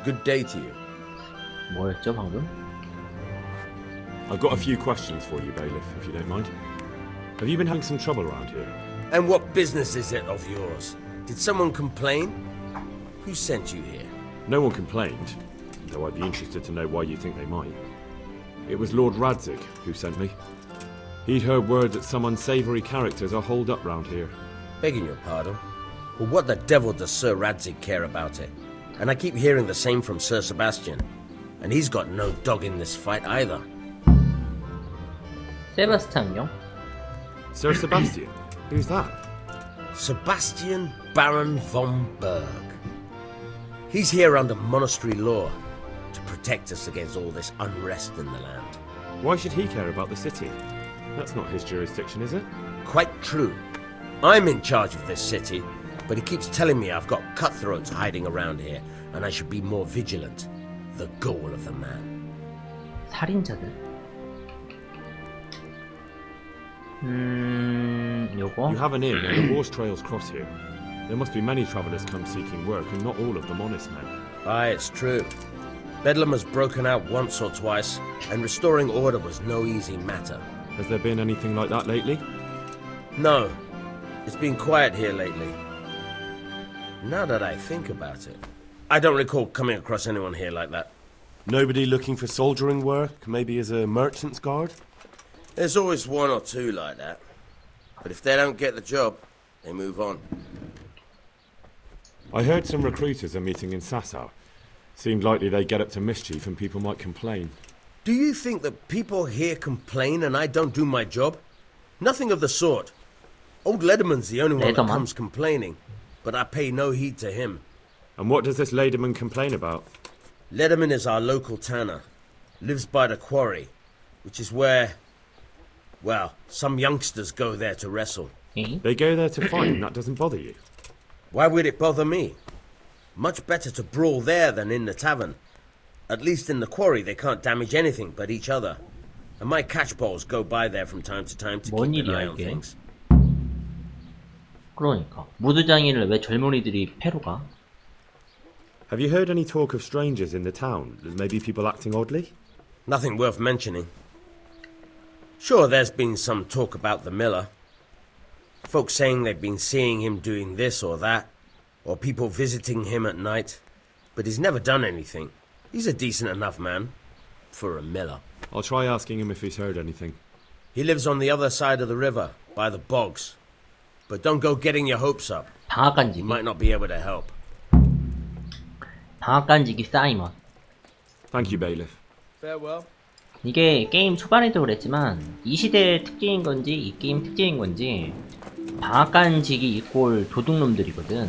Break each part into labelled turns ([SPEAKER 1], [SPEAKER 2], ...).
[SPEAKER 1] Good day to you.
[SPEAKER 2] 뭐였죠 방금?
[SPEAKER 3] I've got a few questions for you, bailiff, if you don't mind. Have you been having some trouble around here?
[SPEAKER 1] And what business is it of yours? Did someone complain? Who sent you here?
[SPEAKER 3] No one complained, though I'd be interested to know why you think they might. It was Lord Radzig who sent me. He'd heard word that some unsavoury characters are holed up round here.
[SPEAKER 1] Begging your pardon? Well, what the devil does Sir Radzig care about it? And I keep hearing the same from Sir Sebastian. And he's got no dog in this fight either.
[SPEAKER 2] 세바스찬요?
[SPEAKER 3] Sir Sebastian? Who's that?
[SPEAKER 1] Sebastian Baron von Berg. He's here under monastery law to protect us against all this unrest in the land.
[SPEAKER 3] Why should he care about the city? That's not his jurisdiction, is it?
[SPEAKER 1] Quite true. I'm in charge of this city, but he keeps telling me I've got cutthroats hiding around here and I should be more vigilant. The goal of the man.
[SPEAKER 2] 살인자들? 요거?
[SPEAKER 3] You have an inn and the horse trails cross here. There must be many travellers come seeking work and not all of them honest men.
[SPEAKER 1] Aye, it's true. Bedlam has broken out once or twice, and restoring order was no easy matter.
[SPEAKER 3] Has there been anything like that lately?
[SPEAKER 1] No, it's been quiet here lately. Now that I think about it, I don't recall coming across anyone here like that.
[SPEAKER 4] Nobody looking for soldiering work, maybe as a merchant's guard?
[SPEAKER 1] There's always one or two like that. But if they don't get the job, they move on.
[SPEAKER 3] I heard some recruiters are meeting in Sasau. Seemed likely they get up to mischief and people might complain.
[SPEAKER 1] Do you think that people here complain and I don't do my job? Nothing of the sort. Old Lederman's the only one that comes complaining, but I pay no heed to him.
[SPEAKER 3] And what does this Lederman complain about?
[SPEAKER 1] Lederman is our local tanner. Lives by the quarry, which is where, well, some youngsters go there to wrestle.
[SPEAKER 3] They go there to fight and that doesn't bother you?
[SPEAKER 1] Why would it bother me? Much better to brawl there than in the tavern. At least in the quarry they can't damage anything but each other. And my catchballs go by there from time to time to keep an eye on things.
[SPEAKER 2] 그러니까 무드장이를 왜 젊은이들이 패로 가?
[SPEAKER 3] Have you heard any talk of strangers in the town? Maybe people acting oddly?
[SPEAKER 1] Nothing worth mentioning. Sure, there's been some talk about the miller. Folks saying they've been seeing him doing this or that, or people visiting him at night, but he's never done anything. He's a decent enough man, for a miller.
[SPEAKER 3] I'll try asking him if he's heard anything.
[SPEAKER 1] He lives on the other side of the river, by the bogs. But don't go getting your hopes up. He
[SPEAKER 2] 방앗간지기.
[SPEAKER 1] might not be able to help.
[SPEAKER 2] 방앗간지기 사이먼.
[SPEAKER 3] Thank you, bailiff.
[SPEAKER 1] Farewell.
[SPEAKER 2] 이게 게임 초반에도 그랬지만 이 시대의 특징인 건지 이 게임 특징인 건지 방앗간지기 이꼴 도둑놈들이거든.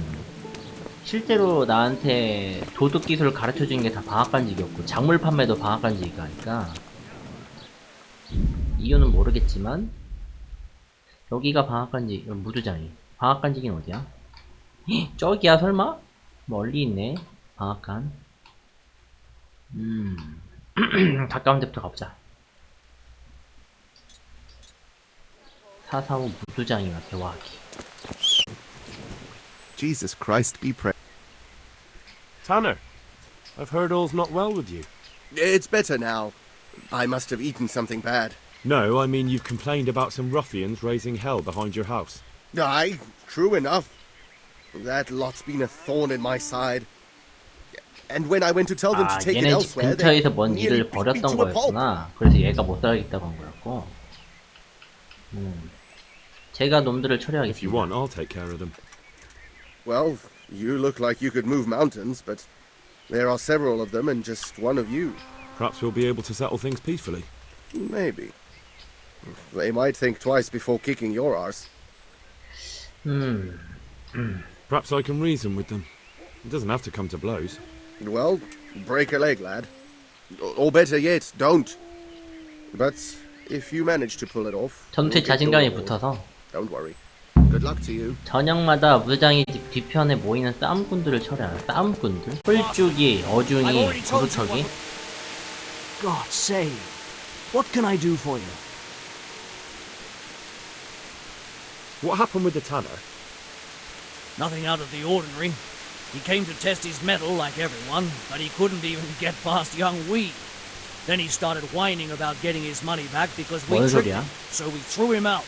[SPEAKER 2] 실제로 나한테 도둑 기술을 가르쳐준 게 다 방앗간지기였고 작물 판매도 방앗간지기가 하니까 이유는 모르겠지만 여기가 방앗간지 무두장이 방앗간지기는 어디야? 헉, 저기야 설마? 멀리 있네 방앗간. 가까운 데부터 가보자. 사사후 무두장이와 대화하기.
[SPEAKER 4] Jesus Christ be praised.
[SPEAKER 3] Tanner, I've heard all's not well with you.
[SPEAKER 4] It's better now. I must have eaten something bad.
[SPEAKER 3] No, I mean you've complained about some ruffians raising hell behind your house.
[SPEAKER 4] Aye, true enough. That lot's been a thorn in my side. And when I went to tell them to take it
[SPEAKER 2] 얘네 집
[SPEAKER 4] elsewhere,
[SPEAKER 2] 근처에서
[SPEAKER 4] they
[SPEAKER 2] 뭔
[SPEAKER 4] nearly
[SPEAKER 2] 일을
[SPEAKER 4] beat me
[SPEAKER 2] 벌였던
[SPEAKER 4] to a pulp.
[SPEAKER 2] 거였구나. 그래서 얘가 못 살겠다고 한 거였고. 제가 놈들을
[SPEAKER 3] If you
[SPEAKER 2] 처리하겠습니다.
[SPEAKER 3] want, I'll take care of them.
[SPEAKER 4] Well, you look like you could move mountains, but there are several of them and just one of you.
[SPEAKER 3] Perhaps we'll be able to settle things peacefully.
[SPEAKER 4] Maybe. They might think twice before kicking your arse.
[SPEAKER 3] Perhaps I can reason with them. It doesn't have to come to blows.
[SPEAKER 4] Well, break a leg, lad. Or better yet, don't. But if you manage to pull it off,
[SPEAKER 2] 전투에
[SPEAKER 4] we'll get
[SPEAKER 2] 자신감이
[SPEAKER 4] going.
[SPEAKER 2] 붙어서
[SPEAKER 4] Don't worry. Good luck to you.
[SPEAKER 2] 저녁마다 무장이 집 뒤편에 모이는 싸움꾼들을 처리하라. 싸움꾼들? 홀쭉이, 어중이, 구두척이.
[SPEAKER 5] God save. What can I do for you?
[SPEAKER 3] What happened with the tanner?
[SPEAKER 5] Nothing out of the ordinary.
[SPEAKER 6] He came to test his mettle like everyone, but he couldn't even get past young Wee. Then he started whining about getting his money back because we
[SPEAKER 2] 뭔
[SPEAKER 6] tricked
[SPEAKER 2] 소리야?
[SPEAKER 6] him, so we threw him out.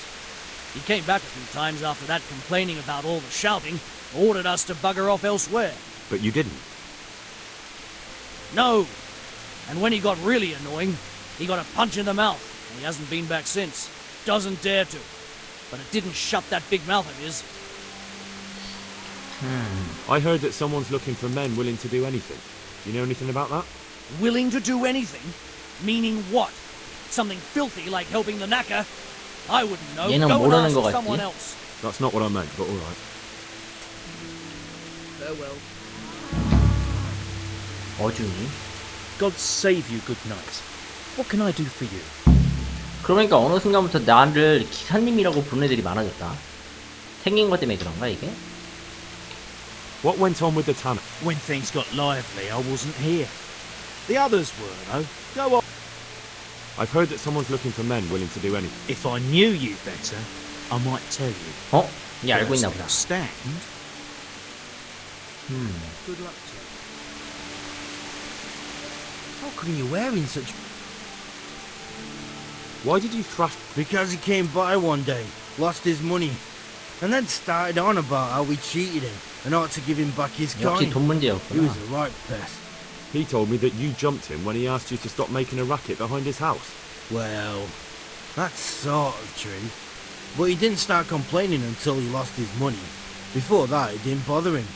[SPEAKER 6] He came back a few times after that complaining about all the shouting, ordered us to bugger off elsewhere.
[SPEAKER 3] But you didn't.
[SPEAKER 6] No! And when he got really annoying, he got a punch in the mouth, and he hasn't been back since. Doesn't dare to. But it didn't shut that big mouth of his.
[SPEAKER 3] I heard that someone's looking for men willing to do anything. Do you know anything about that?
[SPEAKER 6] Willing to do anything? Meaning what? Something filthy like helping the knacker? I wouldn't know.
[SPEAKER 2] 얘는
[SPEAKER 6] Go and
[SPEAKER 2] 모르는
[SPEAKER 6] ask
[SPEAKER 2] 것 같지?
[SPEAKER 6] someone else.
[SPEAKER 3] That's not what I meant, but alright.
[SPEAKER 6] Farewell.
[SPEAKER 2] 어중이.
[SPEAKER 5] God save you, good knight. What can I do for you?
[SPEAKER 2] 그러니까 어느 순간부터 나를 기사님이라고 부르는 애들이 많아졌다. 생긴 것 때문에 그런가 이게?
[SPEAKER 3] What went on with the tanner?
[SPEAKER 5] When things got lively, I wasn't here. The others were, though. Go on.
[SPEAKER 3] I've heard that someone's looking for men willing to do anything.
[SPEAKER 5] If I knew you better, I might tell you.
[SPEAKER 2] 어? 얘 알고 있나
[SPEAKER 5] First
[SPEAKER 2] 보다.
[SPEAKER 5] thing stand. Good luck to you. How come you're wearing such...
[SPEAKER 3] Why did you thrash?
[SPEAKER 7] Because he came by one day, lost his money, and then started on about how we cheated him and ought to give him back his
[SPEAKER 2] 역시
[SPEAKER 7] coin.
[SPEAKER 2] 돈
[SPEAKER 7] He
[SPEAKER 2] 문제였구나.
[SPEAKER 7] was a right pest.
[SPEAKER 3] He told me that you jumped him when he asked you to stop making a racket behind his house.
[SPEAKER 7] Well, that's sort of true. But he didn't start complaining until he lost his money. Before that, it didn't bother him.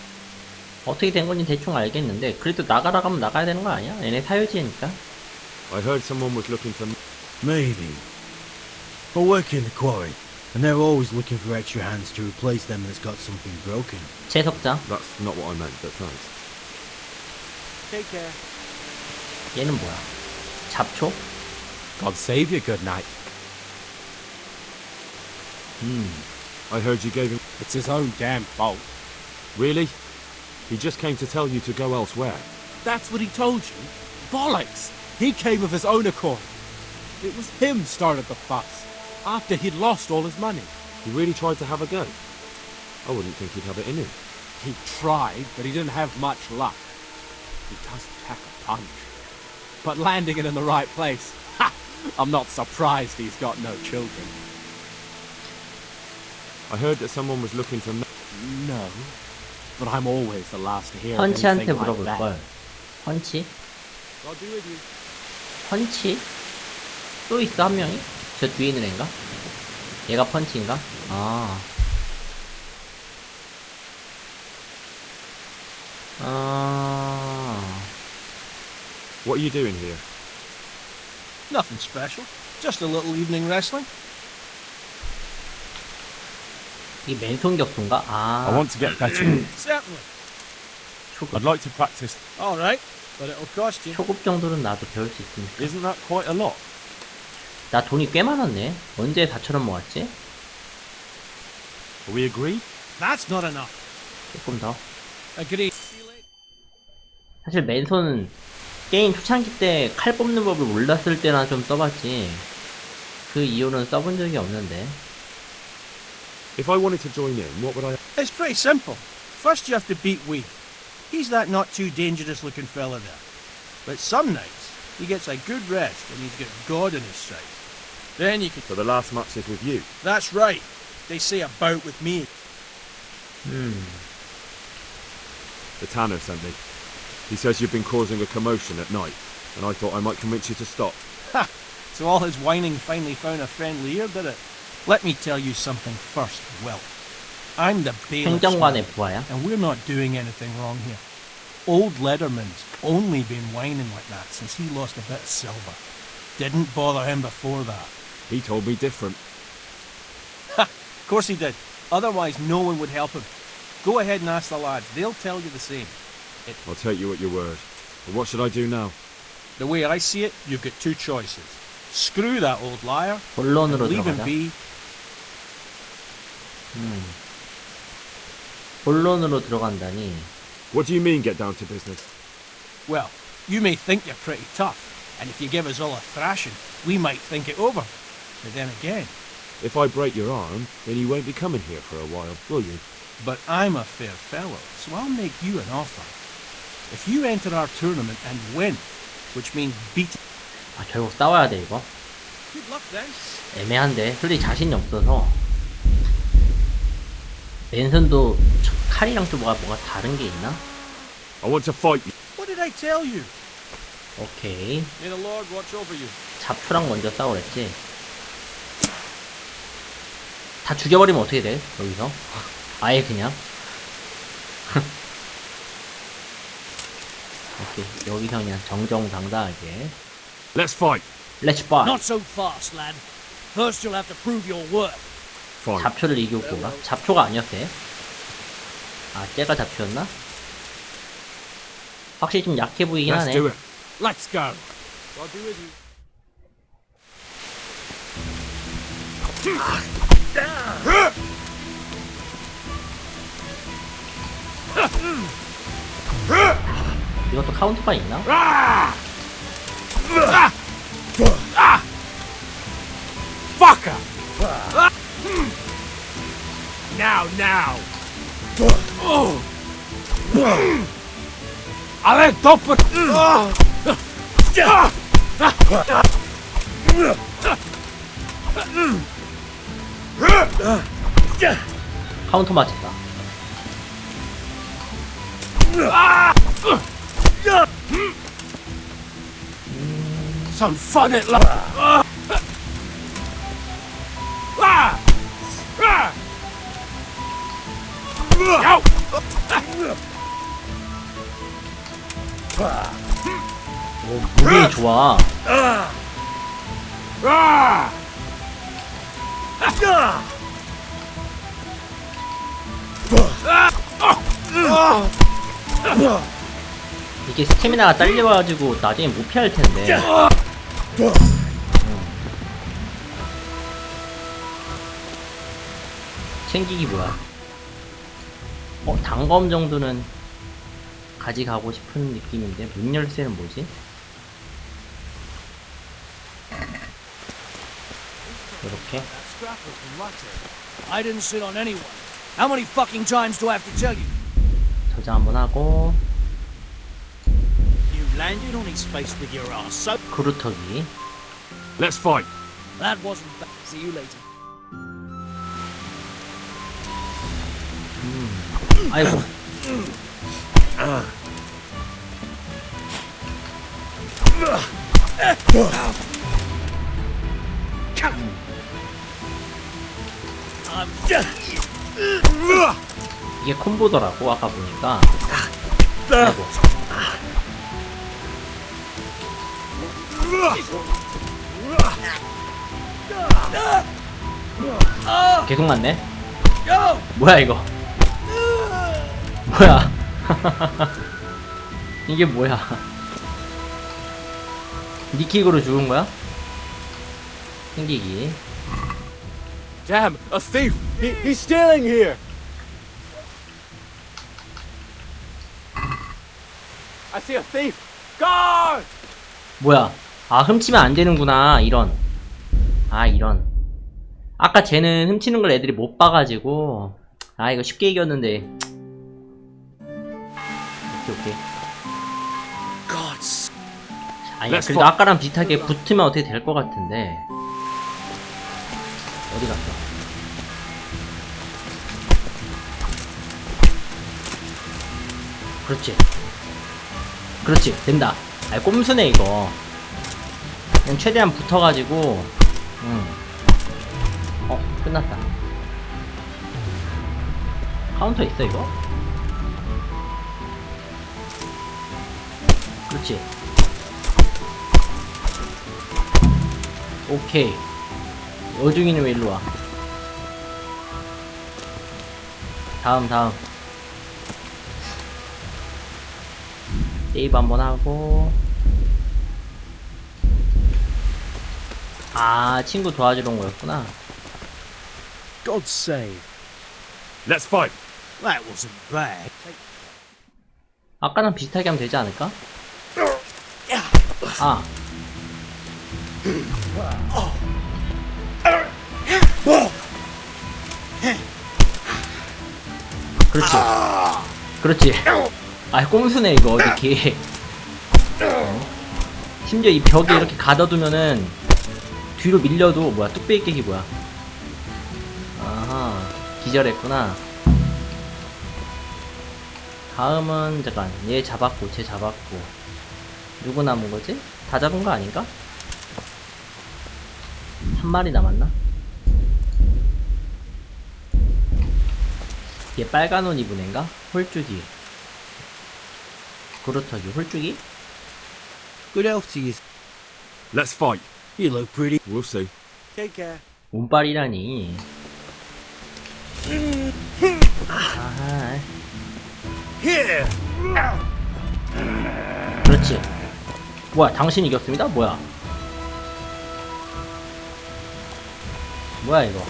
[SPEAKER 2] 어떻게 된 건지 대충 알겠는데 그래도 나가라 하면 나가야 되는 거 아니야? 얘네 사유지니까.
[SPEAKER 3] I heard someone was looking for...
[SPEAKER 7] Maybe. I work in the quarry, and they're always looking for extra hands to replace them that's got something broken.
[SPEAKER 2] 채석장.
[SPEAKER 3] That's not what I meant, but thanks.
[SPEAKER 5] Take care.
[SPEAKER 2] 얘는 뭐야? 잡초?
[SPEAKER 8] God save you, good night.
[SPEAKER 3] I heard you gave him...
[SPEAKER 8] It's his own damn fault.
[SPEAKER 3] Really? He just came to tell you to go elsewhere.
[SPEAKER 8] That's what he told you? Bollocks! He came of his own accord. It was him started the fuss, after he'd lost all his money.
[SPEAKER 3] He really tried to have a go. I wouldn't think he'd have it in him.
[SPEAKER 8] He tried, but he didn't have much luck. He does pack a punch. But landing it in the right place, ha! I'm not surprised he's got no children.
[SPEAKER 3] I heard that someone was looking for...
[SPEAKER 8] No, but I'm always the last to hear of anything
[SPEAKER 2] 펀치한테
[SPEAKER 8] like
[SPEAKER 2] 물어볼
[SPEAKER 8] that.
[SPEAKER 2] 걸. 펀치?
[SPEAKER 3] I'll be with you.
[SPEAKER 2] 펀치? 또 있어 한 명이? 저 뒤에 있는 애인가? 얘가 펀치인가? 아.
[SPEAKER 3] What are you doing here?
[SPEAKER 6] Nothing special. Just a little evening wrestling.
[SPEAKER 2] 이 맨손 격투인가? 아.
[SPEAKER 9] I want to get better.
[SPEAKER 6] Certainly.
[SPEAKER 9] I'd like to practice.
[SPEAKER 6] All right, but it'll cost you.
[SPEAKER 2] 초급 정도는 나도 배울 수 있으니까.
[SPEAKER 9] Isn't that quite a lot?
[SPEAKER 2] 나 돈이 꽤 많았네. 언제 4,000원 모았지?
[SPEAKER 9] Are we agreed?
[SPEAKER 6] That's not enough.
[SPEAKER 2] 조금 더.
[SPEAKER 6] Agreed.
[SPEAKER 2] 사실 맨손은 게임 초창기 때 칼 뽑는 법을 몰랐을 때나 좀 써봤지. 그 이후로는 써본 적이 없는데.
[SPEAKER 3] If I wanted to join in, what would I...
[SPEAKER 6] It's pretty simple. First you have to beat Wee. He's that not too dangerous looking fella there. But some nights, he gets a good rest and he's got God on his side. Then you can...
[SPEAKER 3] So the last match is with you.
[SPEAKER 6] That's right. They say a bout with me.
[SPEAKER 3] The tanner sent me. He says you've been causing a commotion at night, and I thought I might convince you to stop.
[SPEAKER 6] Ha! So all his whining finally found a friendly ear, did it? Let me tell you something first, Will. I'm the bailiff's
[SPEAKER 2] 행정관의
[SPEAKER 6] man,
[SPEAKER 2] 부하야?
[SPEAKER 6] and we're not doing anything wrong here. Old Lederman's only been whining like that since he lost a bit of silver. Didn't bother him before that.
[SPEAKER 3] He told me different.
[SPEAKER 6] Ha! Of course he did. Otherwise no one would help him. Go ahead and ask the lads. They'll tell you the same.
[SPEAKER 3] I'll take you at your word. But what should I do now?
[SPEAKER 6] The way I see it, you've got two choices. Screw that old liar,
[SPEAKER 2] 본론으로
[SPEAKER 6] and leave him
[SPEAKER 2] 들어가자.
[SPEAKER 6] be.
[SPEAKER 2] 본론으로 들어간다니.
[SPEAKER 3] What do you mean, get down to business?
[SPEAKER 6] Well, you may think you're pretty tough, and if you give us all a thrashing, we might think it over. But then again,
[SPEAKER 3] If I break your arm, then you won't be coming here for a while, will you?
[SPEAKER 6] But I'm a fair fellow, so I'll make you an offer. If you enter our tournament and win, which means beat...
[SPEAKER 2] 아, 결국 싸워야 돼, 이거.
[SPEAKER 6] Good luck then.
[SPEAKER 2] 애매한데 솔직히 자신이 없어서. 맨선도 칼이랑 좀 뭐가 다른 게 있나?
[SPEAKER 3] I want to fight you.
[SPEAKER 6] What did I tell you?
[SPEAKER 2] 오케이.
[SPEAKER 8] May the Lord watch over you.
[SPEAKER 2] 잡초랑 먼저 싸우랬지. 다 죽여버리면 어떻게 돼? 여기서 아예 그냥. 오케이, 여기서 그냥 정정당당하게.
[SPEAKER 3] Let's fight.
[SPEAKER 2] Let's fight.
[SPEAKER 5] Not so fast, lad. First you'll have to prove your worth.
[SPEAKER 3] Fine.
[SPEAKER 2] 잡초를 이기고 뭐가? 잡초가 아니었대. 아, 쟤가 잡초였나? 확실히 좀 약해 보이긴
[SPEAKER 3] Let's
[SPEAKER 2] 하네.
[SPEAKER 3] do it.
[SPEAKER 8] Let's go.
[SPEAKER 3] God be with you.
[SPEAKER 2] 이것도 카운터가 있나?
[SPEAKER 8] Fucker! Now! Ale dopo...
[SPEAKER 2] 카운터 맞췄다.
[SPEAKER 8] Some fun at
[SPEAKER 2] 오, 무빙이 좋아. 이게 스태미나가 딸려가지고 나중에 못 피할 텐데. 챙기기 뭐야? 단검 정도는 가져가고 싶은 느낌인데 문 열쇠는 뭐지? 이렇게.
[SPEAKER 5] I didn't sit on anyone. How many fucking times do I have to tell you?
[SPEAKER 2] 저장 한번 하고.
[SPEAKER 5] You landed on his face with your ass, so
[SPEAKER 2] 그루터기.
[SPEAKER 3] Let's fight.
[SPEAKER 5] that wasn't bad. See you later.
[SPEAKER 2] 아이고. 이게 콤보더라고 아까 보니까. 아이고. 계속 맞네. 뭐야 이거? 뭐야? 이게 뭐야? 니킥으로 죽은 거야? 생기기.
[SPEAKER 8] Damn, a thief! He's stealing here! I see a thief! Guard!
[SPEAKER 2] 뭐야? 아, 훔치면 안 되는구나. 이런. 아, 이런. 아까 쟤는 훔치는 걸 애들이 못 봐가지고. 아, 이거 쉽게 이겼는데. 오케이. 아니야, 그래도 아까랑 비슷하게 붙으면 어떻게 될 것 같은데. 어디 갔어? 그렇지. 그렇지, 된다. 아이, 꼼수네 이거. 그냥 최대한 붙어가지고. 끝났다. 카운터 있어 이거? 그렇지. 오케이. 여중이는 왜 일로와? 다음. 세이브 한번 하고. 아, 친구 도와주러 온 거였구나.
[SPEAKER 6] God's sake.
[SPEAKER 3] Let's fight.
[SPEAKER 5] That wasn't bad.
[SPEAKER 2] 아까랑 비슷하게 하면 되지 않을까? 아. 그렇지. 그렇지. 아, 꼼수네 이거 어떻게. 심지어 이 벽에 이렇게 가둬두면은 뒤로 밀려도 뭐야, 뚝배기 깨기 뭐야. 아하, 기절했구나. 다음은 잠깐, 얘 잡았고 쟤 잡았고 누구 남은 거지? 다 잡은 거 아닌가? 한 마리 남았나? 얘 빨간 옷 입은 애인가? 홀쭉이. 그렇다기 홀쭉이?
[SPEAKER 7] Good health to you.
[SPEAKER 3] Let's fight.
[SPEAKER 7] You look pretty.
[SPEAKER 3] We'll see.
[SPEAKER 7] Take care.
[SPEAKER 2] 운빨이라니. 아하. 그렇지. 뭐야, 당신이 이겼습니다? 뭐야? 뭐야 이거?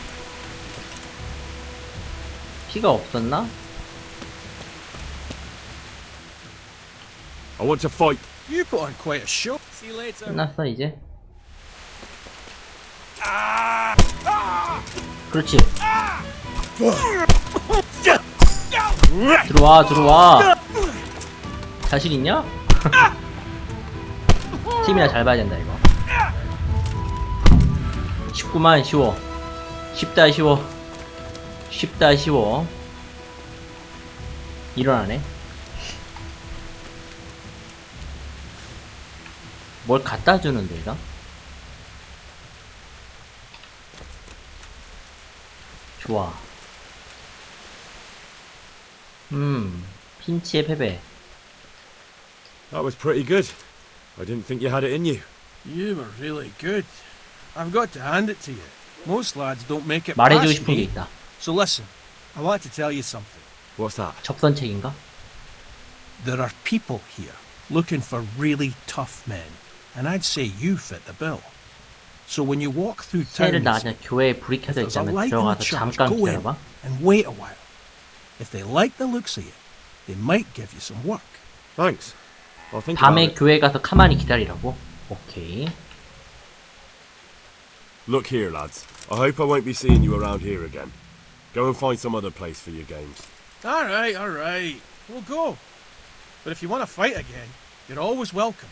[SPEAKER 2] 피가 없었나?
[SPEAKER 3] I want to fight.
[SPEAKER 6] You put on quite a show.
[SPEAKER 8] See you later.
[SPEAKER 2] 끝났어 이제. 그렇지. 들어와 들어와. 자신 있냐? 팀이나 잘 봐야 된다 이거. 쉽구만. 쉬워. 쉽다 쉬워. 쉽다 쉬워. 일어나네. 뭘 갖다 주는데 이거? 좋아. 핀치의 패배.
[SPEAKER 3] That was pretty good. I didn't think you had it in you.
[SPEAKER 6] You were really good. I've got to hand it to you. Most lads don't make it
[SPEAKER 2] 말해주고
[SPEAKER 6] past
[SPEAKER 2] 싶은 게
[SPEAKER 6] me.
[SPEAKER 2] 있다.
[SPEAKER 6] So listen, I want to tell you something.
[SPEAKER 3] What's that?
[SPEAKER 2] 접선책인가?
[SPEAKER 6] There are people here looking for really tough men, and I'd say you fit the bill. So when you walk through
[SPEAKER 2] 새해를
[SPEAKER 6] town,
[SPEAKER 2] 나가자. 교회에 불이 켜져
[SPEAKER 6] there's a
[SPEAKER 2] 있다면
[SPEAKER 6] light in the
[SPEAKER 2] 들어가서
[SPEAKER 6] church,
[SPEAKER 2] 잠깐
[SPEAKER 6] go in
[SPEAKER 2] 기다려봐.
[SPEAKER 6] and wait a while. If they like the looks of you, they might give you some work.
[SPEAKER 3] Thanks. I'll think about
[SPEAKER 2] 밤에
[SPEAKER 3] it.
[SPEAKER 2] 교회 가서 가만히 기다리라고. 오케이.
[SPEAKER 10] Look here, lads. I hope I won't be seeing you around here again. Go and find some other place for your games.
[SPEAKER 6] All right. We'll go. But if you want to fight again, you're always welcome.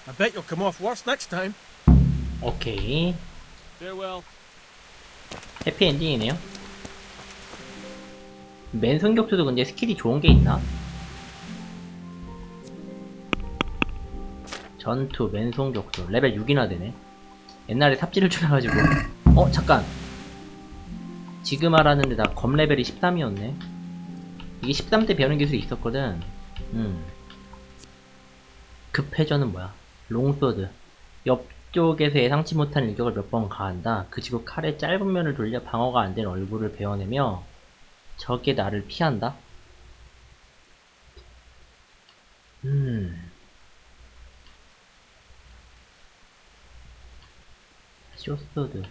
[SPEAKER 6] I bet you'll come off worse next time.
[SPEAKER 2] 오케이.
[SPEAKER 8] Farewell.
[SPEAKER 2] 해피엔딩이네요. 맨손 격투도 근데 스킬이 좋은 게 있나? 전투 맨손 격투 레벨 6이나 되네. 옛날에 삽질을 줄여가지고. 잠깐. 지금 알았는데 나 검 레벨이 13이었네. 이게 13대 배우는 기술이 있었거든. 급회전은 뭐야? 롱소드. 옆쪽에서 예상치 못한 일격을 몇 번 가한다. 그 직후 칼의 짧은 면을 돌려 방어가 안 된 얼굴을 베어내며 적의 나를 피한다. 쇼소드.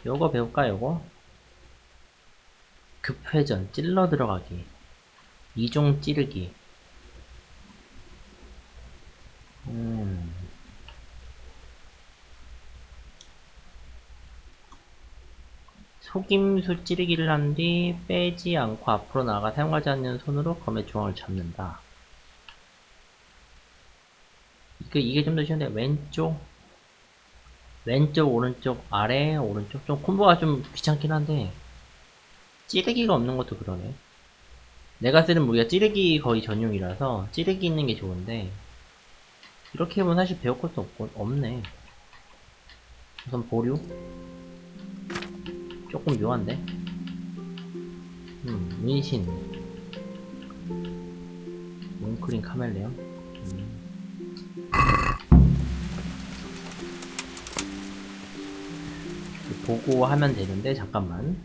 [SPEAKER 2] 요거 배울까, 요거? 급회전, 찔러 들어가기. 이종 찌르기. 속임수 찌르기를 한 뒤 빼지 않고 앞으로 나아가 사용하지 않는 손으로 검의 중앙을 잡는다. 이게 좀 더 쉬운데, 왼쪽, 오른쪽, 아래, 오른쪽. 좀 콤보가 좀 귀찮긴 한데, 찌르기가 없는 것도 그러네. 내가 쓰는 무기가 찌르기 거의 전용이라서 찌르기 있는 게 좋은데, 이렇게 하면 사실 배울 것도 없네. 우선 보류. 조금 묘한데? 문신. 몽크린 카멜레온. 보고 하면 되는데, 잠깐만.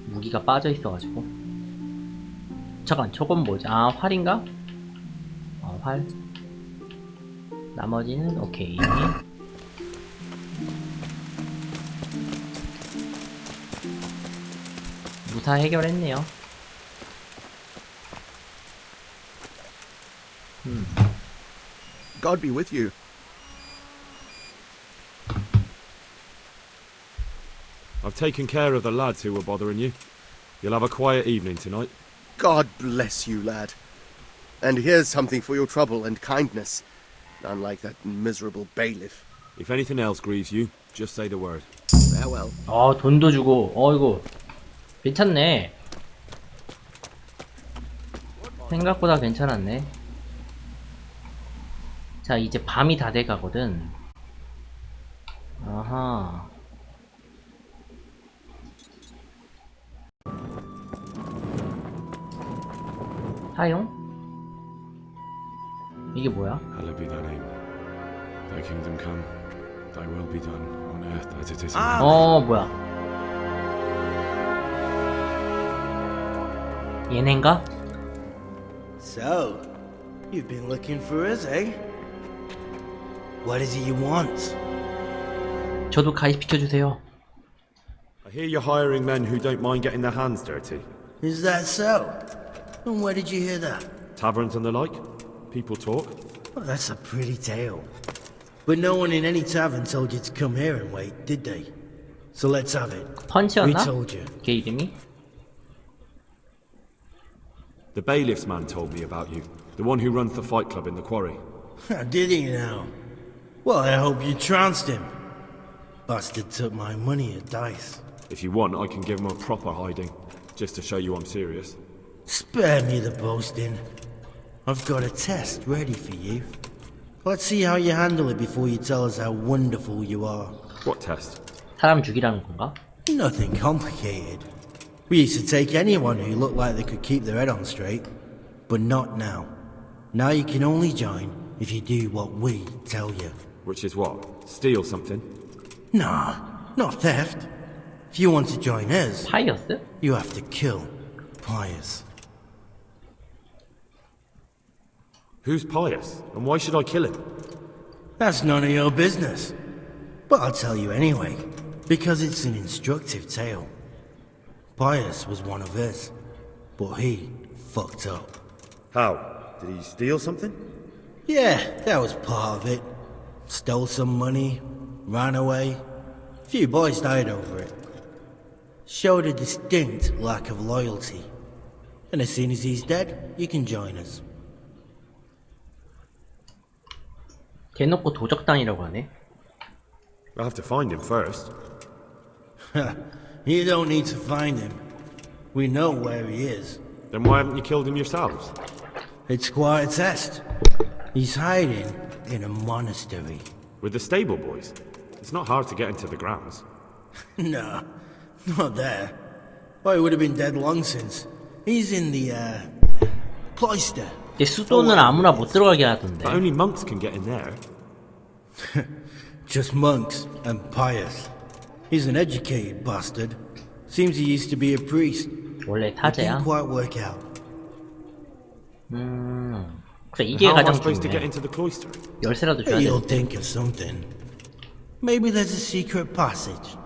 [SPEAKER 2] 무기가 빠져 있어가지고. 잠깐, 저건 뭐지? 아, 활인가? 활. 나머지는, 오케이. 무사 해결했네요.
[SPEAKER 4] God be with you.
[SPEAKER 3] I've taken care of the lads who were bothering you. You'll have a quiet evening tonight.
[SPEAKER 4] God bless you, lad. And here's something for your trouble and kindness. Unlike that miserable bailiff.
[SPEAKER 3] If anything else grieves you, just say the word.
[SPEAKER 4] Farewell.
[SPEAKER 2] 돈도 주고, 이거 괜찮네. 생각보다 괜찮았네. 자, 이제 밤이 다 돼가거든. 아하. 사용? 이게 뭐야?
[SPEAKER 3] Hallowed be thy name. Thy kingdom come. Thy will be done on earth as it is in
[SPEAKER 2] 뭐야? 얘넨가?
[SPEAKER 7] So, you've been looking for us, eh? What is it you want?
[SPEAKER 2] 저도 가입시켜주세요.
[SPEAKER 3] I hear you're hiring men who don't mind getting their hands dirty.
[SPEAKER 7] Is that so? And where did you hear that?
[SPEAKER 3] Taverns and the like. People talk.
[SPEAKER 7] Well, that's a pretty tale. But no one in any tavern told you to come here and wait, did they? So let's have it. We
[SPEAKER 2] 펀치였나?
[SPEAKER 7] told you.
[SPEAKER 2] 걔 이름이?
[SPEAKER 3] The bailiff's man told me about you. The one who runs the fight club in the quarry.
[SPEAKER 7] Did he now? Well, I hope you trounced him. Bastard took my money at dice.
[SPEAKER 3] If you want, I can give him a proper hiding, just to show you I'm serious.
[SPEAKER 7] Spare me the boasting. I've got a test ready for you. Let's see how you handle it before you tell us how wonderful you are.
[SPEAKER 3] What test?
[SPEAKER 2] 사람 죽이라는 건가?
[SPEAKER 7] Nothing complicated. We used to take anyone who looked like they could keep their head on straight, but not now. Now you can only join if you do what we tell you.
[SPEAKER 3] Which is what? Steal something?
[SPEAKER 7] Nah, not theft. If you want to join us,
[SPEAKER 2] 파이어스?
[SPEAKER 7] you have to kill Pius.
[SPEAKER 3] Who's Pius? And why should I kill him?
[SPEAKER 7] That's none of your business. But I'll tell you anyway, because it's an instructive tale. Pius was one of us, but he fucked up.
[SPEAKER 3] How? Did he steal something?
[SPEAKER 7] Yeah, that was part of it. Stole some money, ran away. A few boys died over it. Showed a distinct lack of loyalty. And as soon as he's dead, you can join us.
[SPEAKER 2] 대놓고 도적단이라고 하네.
[SPEAKER 3] I'll have to find him first.
[SPEAKER 7] You don't need to find him. We know where he is.
[SPEAKER 3] Then why haven't you killed him yourselves?
[SPEAKER 7] It's quite a test. He's hiding in a monastery.
[SPEAKER 3] With the stable boys? It's not hard to get into the grounds.
[SPEAKER 7] No, not there. Well, he would have been dead long since. He's in the, cloister.
[SPEAKER 2] 근데 수도는 아무나 못 들어가게 하던데.
[SPEAKER 3] But only monks can get in there.
[SPEAKER 7] Just monks and pious. He's an educated bastard. Seems he used to be a priest.
[SPEAKER 2] 원래
[SPEAKER 7] It
[SPEAKER 2] 타제야.
[SPEAKER 7] didn't quite work out.
[SPEAKER 2] 그래
[SPEAKER 3] And
[SPEAKER 2] 이게
[SPEAKER 3] how am I
[SPEAKER 2] 가장
[SPEAKER 3] supposed to get
[SPEAKER 2] 중요해.
[SPEAKER 3] into the cloister?
[SPEAKER 2] 열쇠라도 줘야 돼.
[SPEAKER 7] You'll think of something. Maybe there's a secret passage.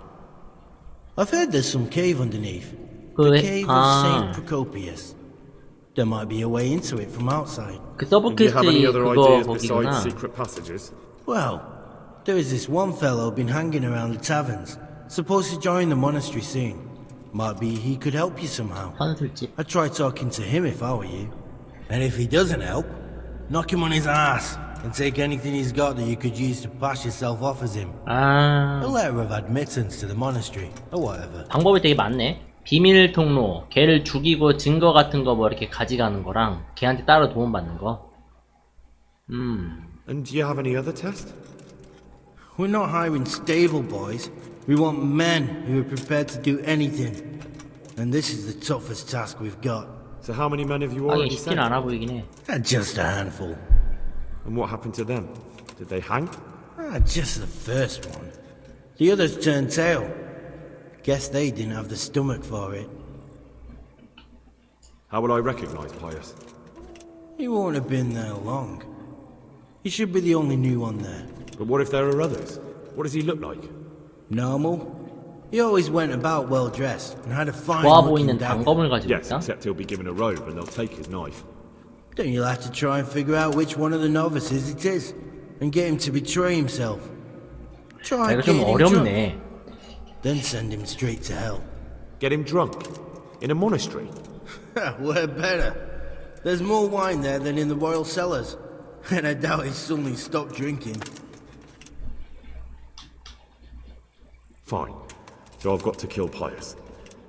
[SPEAKER 7] I've heard there's some cave underneath. The
[SPEAKER 2] 그,
[SPEAKER 7] cave of Saint Procopius. There might be a way into it from outside.
[SPEAKER 2] 그
[SPEAKER 3] And do you have any
[SPEAKER 2] 서브퀘스트
[SPEAKER 3] other
[SPEAKER 2] 그거
[SPEAKER 3] ideas
[SPEAKER 2] 거기구나.
[SPEAKER 3] besides secret passages?
[SPEAKER 7] Well, there is this one fellow been hanging around the taverns. Supposed to join the monastery soon. Might be he could help you somehow.
[SPEAKER 2] 선술집.
[SPEAKER 7] I'd try talking to him if I were you. And if he doesn't help, knock him on his ass and take anything he's got that you could use to pass yourself off as him.
[SPEAKER 2] 아,
[SPEAKER 7] A letter of admittance to the monastery, or whatever.
[SPEAKER 2] 방법이 되게 많네. 비밀 통로, 걔를 죽이고 증거 같은 거 뭐 이렇게 가져가는 거랑 걔한테 따로 도움 받는 거.
[SPEAKER 3] And do you have any other test?
[SPEAKER 7] We're not hiring stable boys. We want men who are prepared to do anything. And this is the toughest task we've got.
[SPEAKER 3] So how many men have you
[SPEAKER 2] 하긴
[SPEAKER 3] already
[SPEAKER 2] 쉽진
[SPEAKER 3] sent?
[SPEAKER 2] 않아 보이긴 해.
[SPEAKER 7] Just a handful.
[SPEAKER 3] And what happened to them? Did they hang?
[SPEAKER 7] Just the first one. The others turned tail. Guess they didn't have the stomach for it.
[SPEAKER 3] How will I recognize Pius?
[SPEAKER 7] He won't have been there long. He should be the only new one there.
[SPEAKER 3] But what if there are others? What does he look like?
[SPEAKER 7] Normal. He always went about well dressed and had a fine
[SPEAKER 2] 좋아
[SPEAKER 7] looking
[SPEAKER 2] 보이는
[SPEAKER 7] dagger.
[SPEAKER 2] 단검을 가지고
[SPEAKER 3] Yes,
[SPEAKER 2] 있다.
[SPEAKER 3] except he'll be given a robe and they'll take his knife.
[SPEAKER 7] Then you'll have to try and figure out which one of the novices it is and get him to betray himself.
[SPEAKER 2] 아,
[SPEAKER 7] Try
[SPEAKER 2] 이거 좀
[SPEAKER 7] getting him drunk.
[SPEAKER 2] 어렵네.
[SPEAKER 7] then send him straight to hell.
[SPEAKER 3] Get him drunk? In a monastery?
[SPEAKER 7] Where better? There's more wine there than in the royal cellars, and I doubt he's suddenly stopped drinking.
[SPEAKER 3] Fine. So I've got to kill Pius.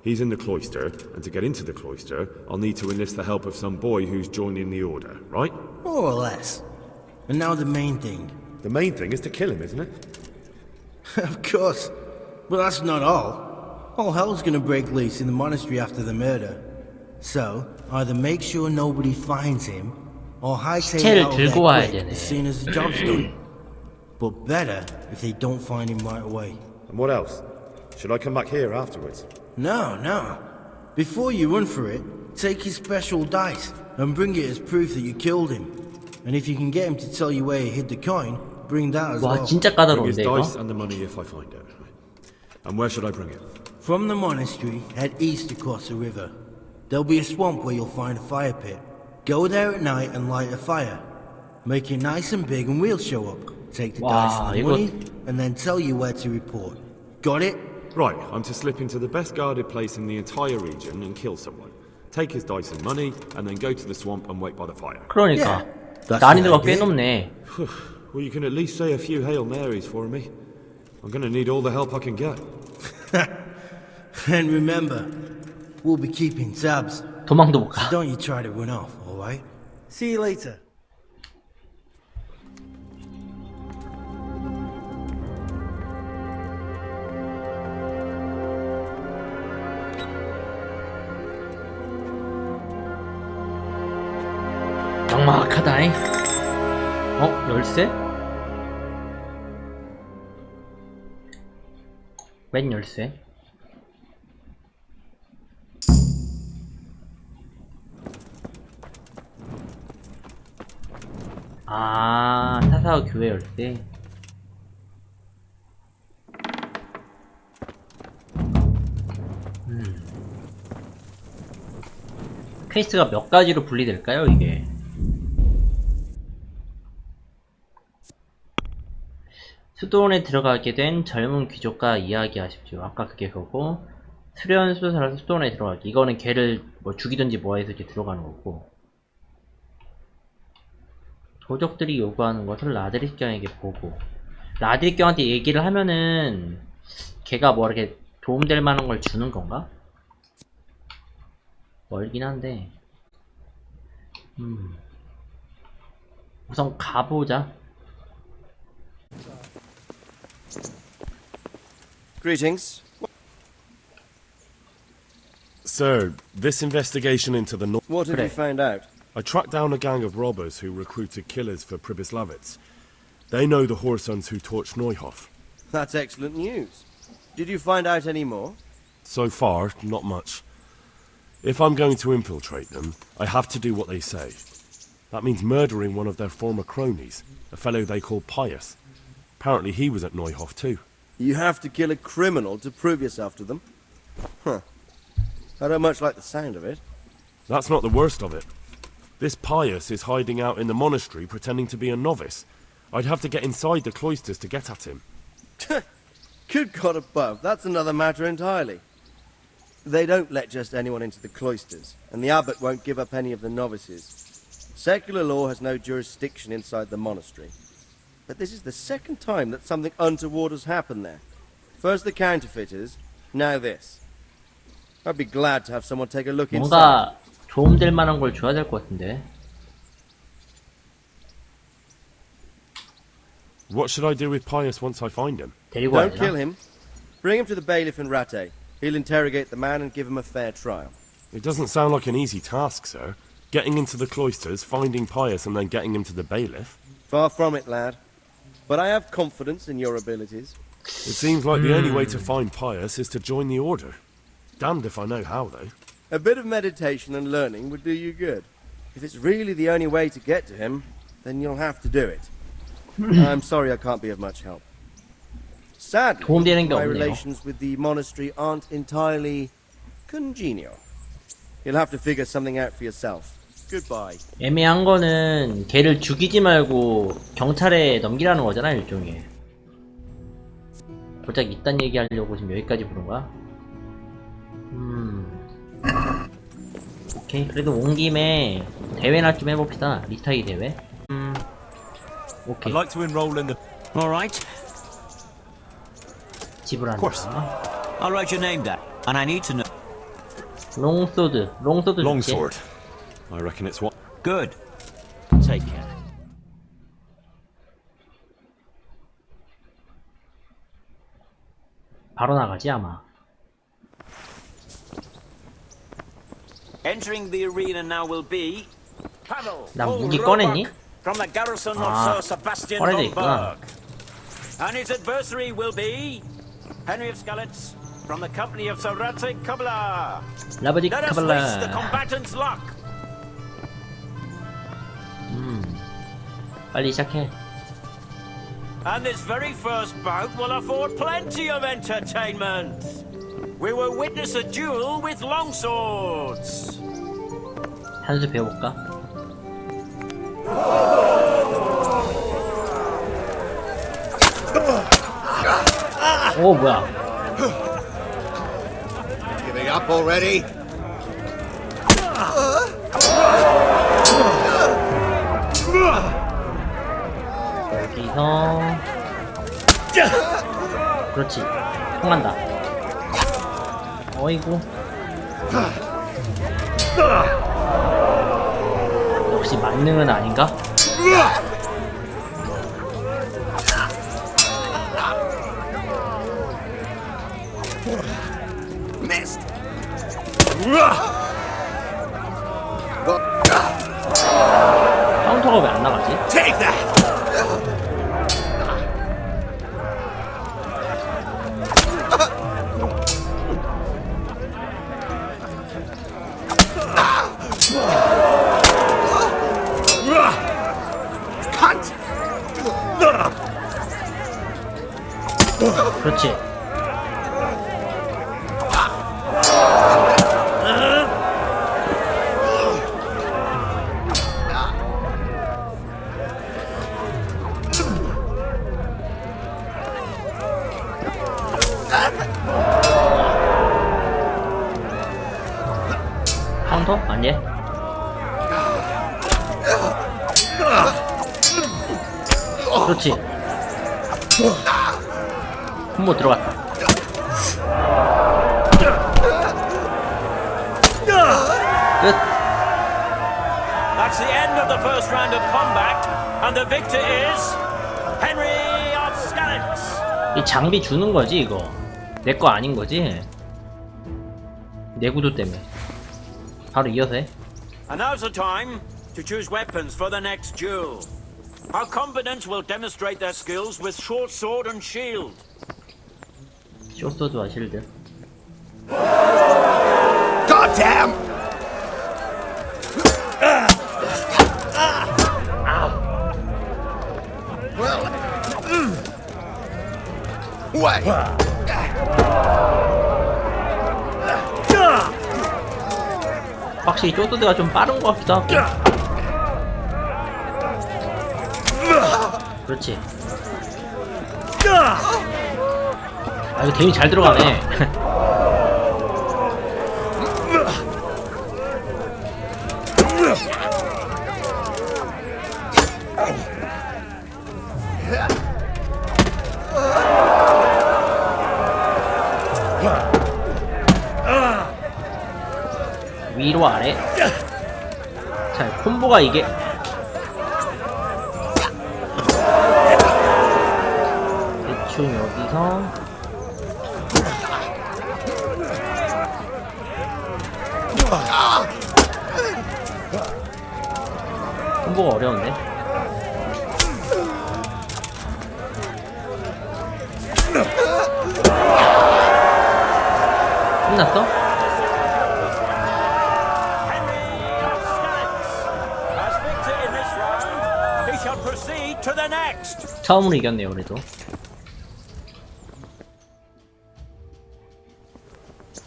[SPEAKER 3] He's in the cloister, and to get into the cloister, I'll need to enlist the help of some boy who's joining the order, right?
[SPEAKER 7] More or less. And now the main thing.
[SPEAKER 3] The main thing is to kill him, isn't it?
[SPEAKER 7] Of course. But that's not all. All hell's gonna break loose in the monastery after the murder. So, either make sure nobody finds him, or hightail
[SPEAKER 2] 시체를
[SPEAKER 7] out of there
[SPEAKER 2] 들고 와야
[SPEAKER 7] quick
[SPEAKER 2] 되네.
[SPEAKER 7] as soon as the job's done. But better if they don't find him right away.
[SPEAKER 3] And what else? Should I come back here afterwards?
[SPEAKER 7] No. Before you run for it, take his special dice and bring it as proof that you killed him. And if you can get him to tell you where he hid the coin, bring that as
[SPEAKER 2] 와
[SPEAKER 7] well.
[SPEAKER 2] 진짜
[SPEAKER 3] Bring his
[SPEAKER 2] 까다로운데 이거?
[SPEAKER 3] dice and the money if I find it. And where should I bring it?
[SPEAKER 7] From the monastery, head east across the river. There'll be a swamp where you'll find a fire pit. Go there at night and light a fire. Make it nice and big and we'll show up. Take the dice and the
[SPEAKER 2] 이거-
[SPEAKER 7] money, and then tell you where to report. Got it?
[SPEAKER 3] Right, I'm to slip into the best guarded place in the entire region and kill someone. Take his dice and money, and then go to the swamp and wait by the fire.
[SPEAKER 2] 그러니까
[SPEAKER 7] That's
[SPEAKER 2] 난이도가
[SPEAKER 7] the
[SPEAKER 2] 꽤
[SPEAKER 7] idea.
[SPEAKER 2] 높네.
[SPEAKER 3] Well, you can at least say a few Hail Marys for me. I'm gonna need all the help I can get.
[SPEAKER 7] And remember, we'll be keeping tabs.
[SPEAKER 2] 도망도 못 가.
[SPEAKER 7] Don't you try to run off, alright? See you later.
[SPEAKER 2] 막막하다잉. 열쇠? 웬 열쇠? 아, 타사와 교회 열쇠. 퀘스트가 몇 가지로 분리될까요, 이게? 수도원에 들어가게 된 젊은 귀족과 이야기하십시오. 아까 그게 그거고, 수련 수도사라서 수도원에 들어가기. 이거는 걔를 뭐 죽이든지 뭐해서 이렇게 들어가는 거고. 도적들이 요구하는 것을 라드리경에게 보고. 라드리경한테 얘기를 하면은 걔가 뭐 이렇게 도움될 만한 걸 주는 건가? 멀긴 한데. 우선 가보자.
[SPEAKER 4] Greetings.
[SPEAKER 10] Sir, this investigation into the North...
[SPEAKER 4] What have you found out?
[SPEAKER 10] I tracked down a gang of robbers who recruited killers for Pribyslavitz. They know the whoresons who torched Neuhof.
[SPEAKER 4] That's excellent news. Did you find out any more?
[SPEAKER 10] So far, not much. If I'm going to infiltrate them, I have to do what they say. That means murdering one of their former cronies, a fellow they call Pius. Apparently he was at Neuhof too.
[SPEAKER 4] You have to kill a criminal to prove yourself to them? Huh. I don't much like the sound of it.
[SPEAKER 10] That's not the worst of it. This Pius is hiding out in the monastery pretending to be a novice. I'd have to get inside the cloisters to get at him.
[SPEAKER 4] Good God above, that's another matter entirely. They don't let just anyone into the cloisters, and the abbot won't give up any of the novices. Secular law has no jurisdiction inside the monastery. But this is the second time that something untoward has happened there. First the counterfeiters, now this. I'd be glad to have someone take a look inside.
[SPEAKER 2] 뭔가 도움될 만한 걸 줘야 될 것 같은데.
[SPEAKER 10] What should I do with Pius once I find him?
[SPEAKER 2] 데리고
[SPEAKER 4] Don't kill
[SPEAKER 2] 와야죠.
[SPEAKER 4] him. Bring him to the bailiff in Ratte. He'll interrogate the man and give him a fair trial.
[SPEAKER 10] It doesn't sound like an easy task, sir. Getting into the cloisters, finding Pius, and then getting him to the bailiff.
[SPEAKER 4] Far from it, lad. But I have confidence in your abilities.
[SPEAKER 10] It seems like the only way to find Pius is to join the order. Damned if I know how, though.
[SPEAKER 4] A bit of meditation and learning would do you good. If it's really the only way to get to him, then you'll have to do it. I'm sorry I can't be of much help. Sadly,
[SPEAKER 2] 도움되는 게
[SPEAKER 4] my
[SPEAKER 2] 없네요.
[SPEAKER 4] relations with the monastery aren't entirely congenial. You'll have to figure something out for yourself. Goodbye.
[SPEAKER 2] 애매한 거는 걔를 죽이지 말고 경찰에 넘기라는 거잖아, 일종의. 고작 이딴 얘기 하려고 지금 여기까지 부른 거야? 오케이. 그래도 온 김에 대회나 좀 해봅시다. 리타이 대회. 오케이.
[SPEAKER 9] I'd like to enroll in the.
[SPEAKER 11] All right.
[SPEAKER 2] 지불한다.
[SPEAKER 11] I'll write your name down, and I need to know.
[SPEAKER 2] 롱소드. 롱소드 좋지?
[SPEAKER 3] Longsword. I reckon it's what.
[SPEAKER 11] Good. Take care.
[SPEAKER 2] 바로 나가지 아마.
[SPEAKER 11] Entering the arena now will be Pavel.
[SPEAKER 2] 나 무기 꺼냈니?
[SPEAKER 11] From the garrison of
[SPEAKER 2] 아,
[SPEAKER 11] Sir Sebastian
[SPEAKER 2] 꺼내져
[SPEAKER 11] von
[SPEAKER 2] 있구나.
[SPEAKER 11] Berg. And his adversary will be Henry of Skalitz from the company of Sir Radzik Kabbalah.
[SPEAKER 2] 라바직
[SPEAKER 11] Let us wish the
[SPEAKER 2] 카발라.
[SPEAKER 11] combatants luck.
[SPEAKER 2] 빨리 시작해.
[SPEAKER 11] And this very first bout will afford plenty of entertainment. We will witness a duel with longswords.
[SPEAKER 2] 한 수 배워볼까? 오 뭐야?
[SPEAKER 4] Giving up already?
[SPEAKER 2] 여기서 그렇지. 통한다. 어이구. 역시 만능은 아닌가?
[SPEAKER 4] Missed.
[SPEAKER 2] 카운터가 왜 안 나가지?
[SPEAKER 4] Take that.
[SPEAKER 2] 그렇지. 카운터? 아니. 그렇지. 콤보 들어갔다. 끝.
[SPEAKER 11] That's the end of the first round of combat, and the victor is Henry of Skalitz.
[SPEAKER 2] 이 장비 주는 거지 이거. 내 거 아닌 거지. 내 구도 때문에. 바로 이어서 해.
[SPEAKER 11] And now's the time to choose weapons for the next duel. Our combatants will demonstrate their skills with short sword and shield.
[SPEAKER 2] 쇼소드와 실드.
[SPEAKER 4] God damn! Well, way.
[SPEAKER 2] 확실히 쇼소드가 좀 빠른 것 같기도 하고. 그렇지. 아 이거 데미 잘 들어가네. 위로 아래. 자 콤보가 이게 대충 여기서 콤보가 어려운데? 끝났어? 처음으로 이겼네요 그래도.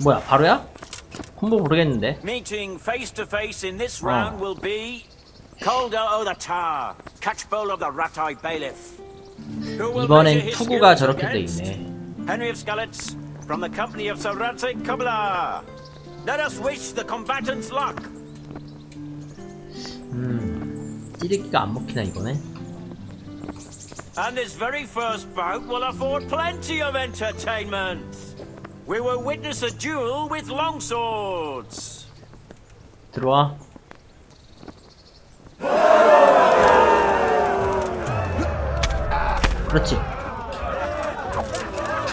[SPEAKER 2] 뭐야 바로야? 콤보 모르겠는데.
[SPEAKER 11] Meeting face to face in this round will be Calder o' the Tar, Catchbowl of the Rat-Eye Bailiff.
[SPEAKER 2] 이번엔 투구가 저렇게 돼 있네.
[SPEAKER 11] Henry of Skellets, from the company of Sir Radzik Kubla. Let us wish the combatants luck.
[SPEAKER 2] 찌르기가 안 먹히나 이거네.
[SPEAKER 11] And this very first bout will afford plenty of entertainment. We will witness a duel with longswords.
[SPEAKER 2] 들어와. 그렇지.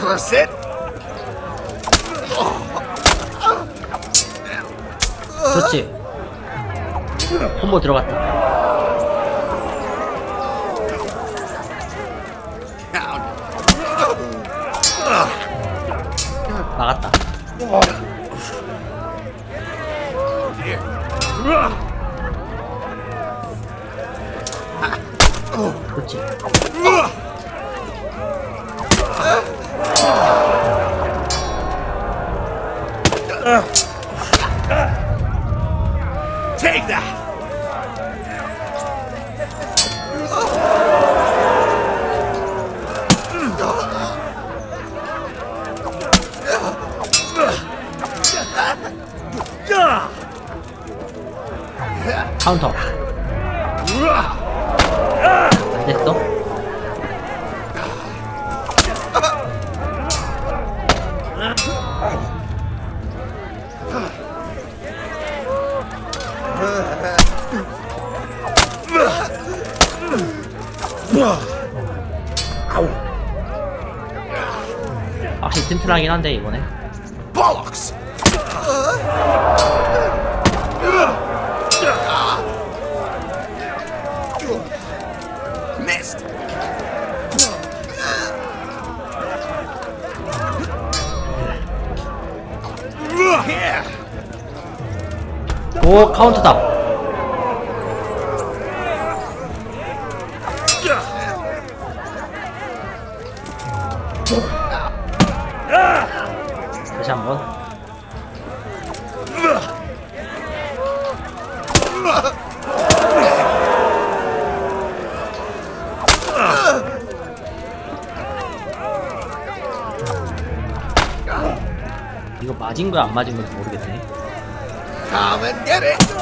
[SPEAKER 4] That's it.
[SPEAKER 2] 그렇지. 콤보 들어갔다. 나갔다. 그렇지.
[SPEAKER 6] Take that!
[SPEAKER 2] 카운터. 안 됐어? 확실히 튼튼하긴 한데 이번에.
[SPEAKER 6] Bollocks! Missed!
[SPEAKER 2] 오, 카운터다. 다시 한번. 이거 맞은 거야 안 맞은 건지 모르겠네.
[SPEAKER 6] Come and get it!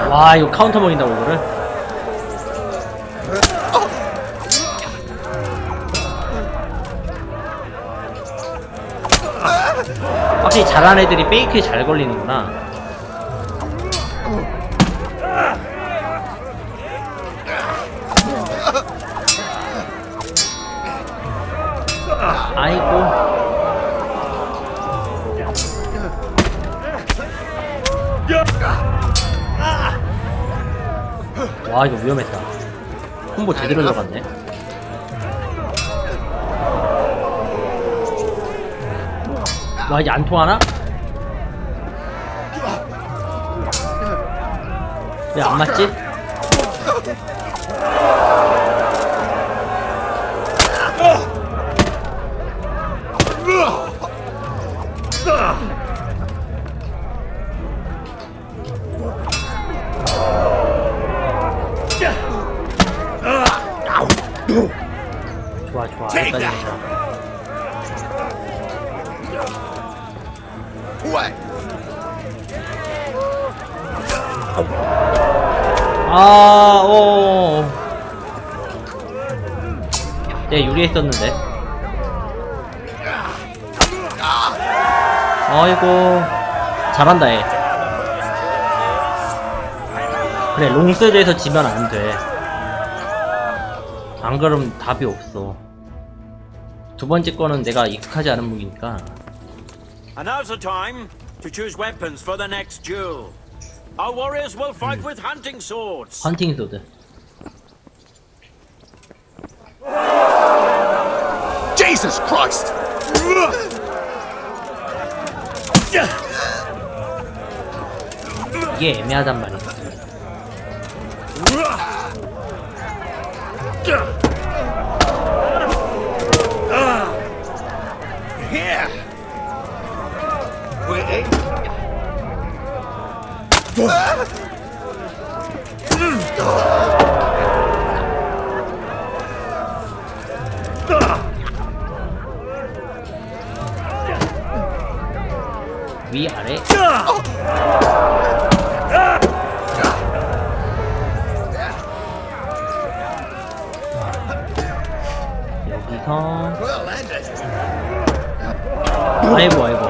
[SPEAKER 2] 와, 이거 카운터 먹인다고 이거를? 확실히 잘하는 애들이 페이크에 잘 걸리는구나. 아이고. 와, 이거 위험했다. 콤보 제대로 들어갔네. 와, 이제 안 통하나? 왜 안 맞지? 좋아, 좋아. 여기까지 괜찮아. 아, 오. 네, 유리했었는데. 아이고. 잘한다, 얘. 그래, 롱서드에서 지면 안 돼. 안 그러면 답이 없어. 두 번째 거는 내가 익숙하지 않은 무기니까.
[SPEAKER 11] And now's the time to choose weapons for the next duel. Our warriors will fight with hunting swords.
[SPEAKER 2] 헌팅 소드.
[SPEAKER 6] Jesus Christ!
[SPEAKER 2] 이게 애매하단 말이야. 위 아래. 여기서 아이고 아이고.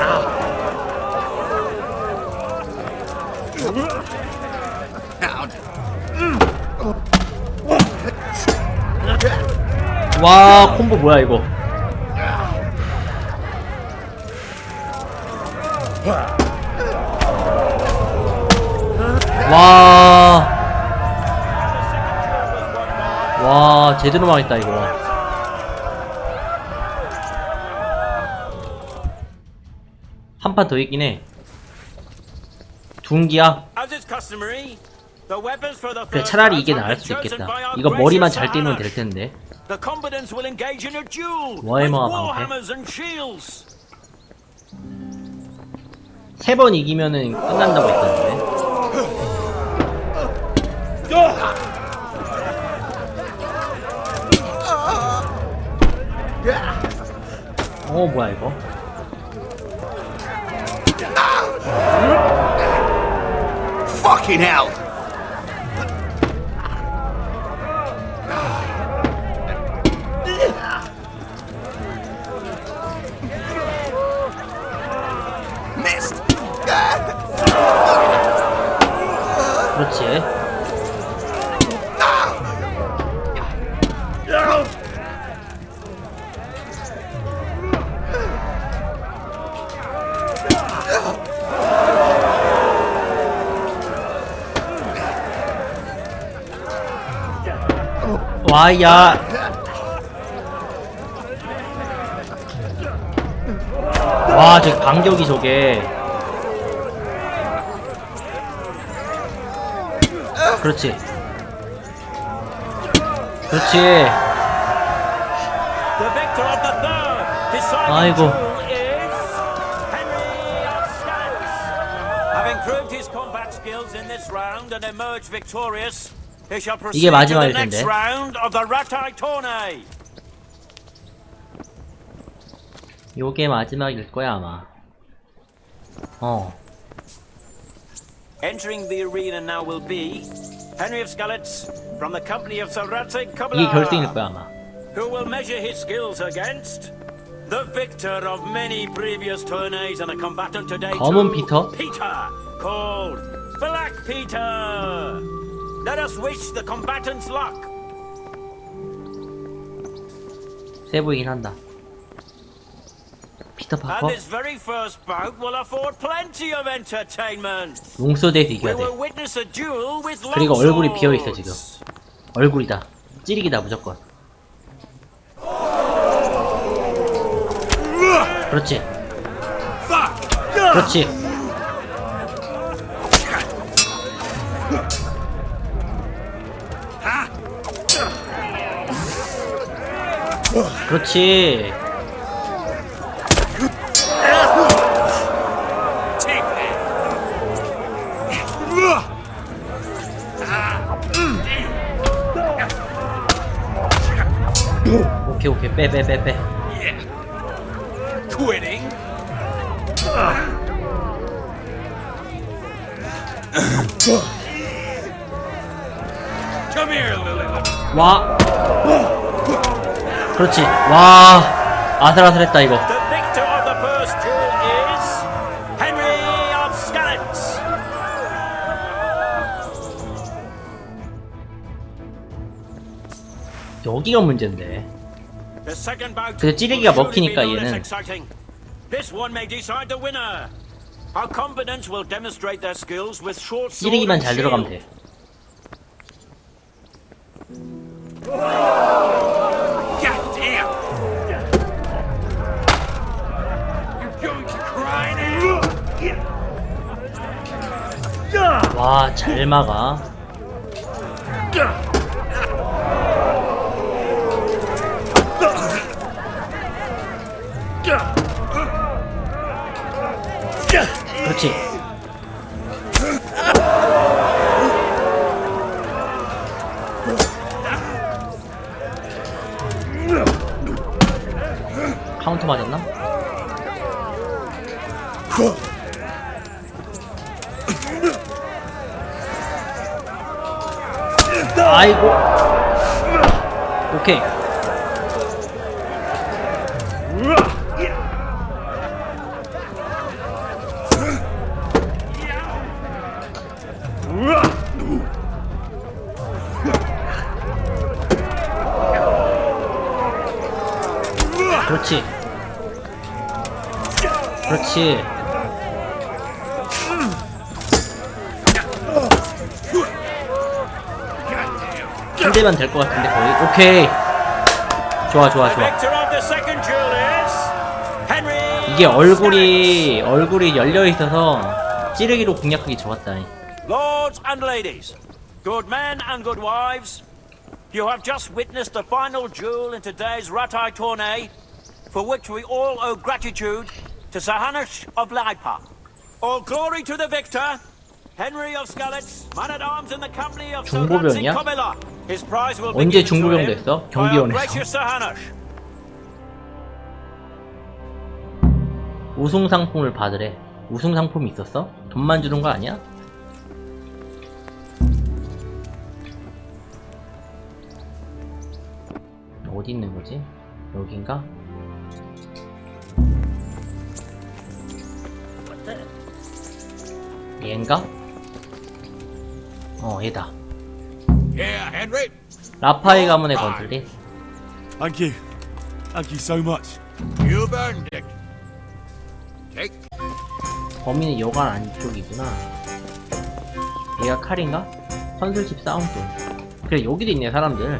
[SPEAKER 2] 와 콤보 뭐야 이거. 와 제대로 망했다 이거. 한 판 더 있긴 해. 둔기야. 그래 차라리 이게 나을 수도 있겠다. 이거 머리만 잘 때리면 될 텐데. 워해머와 방패. 3번 이기면은 끝난다고 했던데. 뭐야 이거.
[SPEAKER 12] Fucking hell! Missed!
[SPEAKER 2] 그렇지. 와야. 와, 저 간격이 저게. 그렇지. 그렇지. 아이고. 이게 마지막일 텐데. 요게 마지막일 거야 아마.
[SPEAKER 11] Entering the arena now will be Henry of Skalitz from the company of Sir Radzig
[SPEAKER 2] 이게 결승일 거야 아마.
[SPEAKER 11] who will measure his skills against the victor of many previous tourneys and a combatant today
[SPEAKER 2] 검은 피터?
[SPEAKER 11] Peter, called Black Peter. Let us wish the combatants luck.
[SPEAKER 2] 세 보이긴 한다. 피터
[SPEAKER 11] And
[SPEAKER 2] 파커?
[SPEAKER 11] this very first bout will afford plenty of entertainment.
[SPEAKER 2] 롱소드에서 이겨야
[SPEAKER 11] We
[SPEAKER 2] 돼.
[SPEAKER 11] will witness a duel with
[SPEAKER 2] 그리고 얼굴이 비어있어
[SPEAKER 11] longswords.
[SPEAKER 2] 지금. 얼굴이다. 찌르기다 무조건. 그렇지. 그렇지. 그렇지. 오케이 오케이 빼.
[SPEAKER 5] Quitting? Come here, Lily.
[SPEAKER 2] 와. 그렇지. 와. 아슬아슬했다 이거.
[SPEAKER 11] The victor of the first duel is Henry of Skalitz.
[SPEAKER 2] 여기가 문제인데.
[SPEAKER 11] The second bout
[SPEAKER 2] 근데 찌르기가
[SPEAKER 11] will surely
[SPEAKER 2] 먹히니까
[SPEAKER 11] be no less
[SPEAKER 2] 얘는.
[SPEAKER 11] exciting. This one may decide the winner. Our combatants will demonstrate their skills with short sword
[SPEAKER 2] 찌르기만
[SPEAKER 11] and
[SPEAKER 2] 잘 들어가면
[SPEAKER 11] shield.
[SPEAKER 2] 돼.
[SPEAKER 5] God damn! You're going to cry now?
[SPEAKER 2] 와, 잘 막아. 그렇지. 카운터 맞았나? 아이고. 오케이. 그렇지. 그렇지. 한 대만 될 것 같은데 거의. 오케이. 좋아 좋아 좋아. 이게 얼굴이 열려 있어서 찌르기로 공략하기 좋았다.
[SPEAKER 11] Lords and ladies, good men and good wives, you have just witnessed the final duel in today's Ratai tourney, for which we all owe gratitude to Sahanish of Laipa. All glory to the victor, Henry of Skalitz, man-at-arms in the company of Sir Lansing
[SPEAKER 2] 중보병이야?
[SPEAKER 11] Comilla. His prize will be
[SPEAKER 2] 언제
[SPEAKER 11] given to
[SPEAKER 2] 중보병
[SPEAKER 11] him
[SPEAKER 2] 됐어?
[SPEAKER 11] by our
[SPEAKER 2] 경비원에서.
[SPEAKER 11] gracious Sahanish.
[SPEAKER 2] 우승 상품을 받으래. 우승 상품이 있었어? 돈만 주는 거 아니야? 어디 있는 거지? 여긴가? 얘인가? 얘다.
[SPEAKER 12] Here, Henry.
[SPEAKER 2] 라파의 가문의 건설이.
[SPEAKER 10] Thank you. Thank you so much.
[SPEAKER 12] You've earned it. Take.
[SPEAKER 2] 범인은 여관 안쪽이구나. 얘가 칼인가? 선술집 싸움돌. 그래, 여기도 있네 사람들.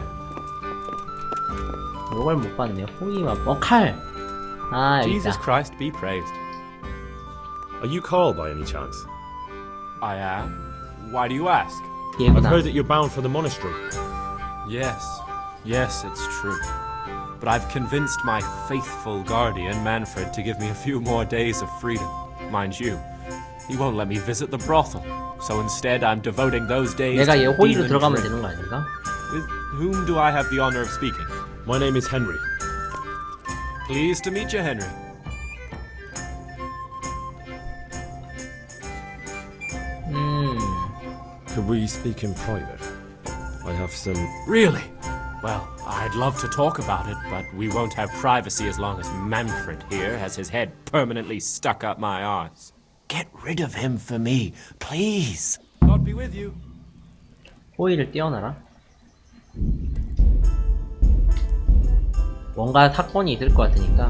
[SPEAKER 2] 이걸 못 봤네요. 호위만. 칼. 아, 여기
[SPEAKER 8] Jesus
[SPEAKER 2] 있다.
[SPEAKER 8] Christ be praised.
[SPEAKER 3] Are you Carl by any chance?
[SPEAKER 8] I am. Why do you ask?
[SPEAKER 3] I've
[SPEAKER 2] 얘구나.
[SPEAKER 3] heard that you're bound for the monastery.
[SPEAKER 8] Yes, it's true. But I've convinced my faithful guardian, Manfred, to give me a few more days of freedom. Mind you, he won't let me visit the brothel. So instead, I'm devoting those days
[SPEAKER 2] 내가 얘
[SPEAKER 8] to
[SPEAKER 2] 호위로
[SPEAKER 8] demon
[SPEAKER 2] 들어가면
[SPEAKER 8] drink.
[SPEAKER 2] 되는 거 아닌가?
[SPEAKER 8] With whom do I have the honor of speaking?
[SPEAKER 3] My name is Henry.
[SPEAKER 8] Pleased to meet you, Henry.
[SPEAKER 3] Could we speak in private? I have some...
[SPEAKER 8] Really? Well, I'd love to talk about it, but we won't have privacy as long as Manfred here has his head permanently stuck up my arse. Get rid of him for me, please. God be with you.
[SPEAKER 2] 호위를 띄워놔라. 뭔가 사건이 있을 것 같으니까.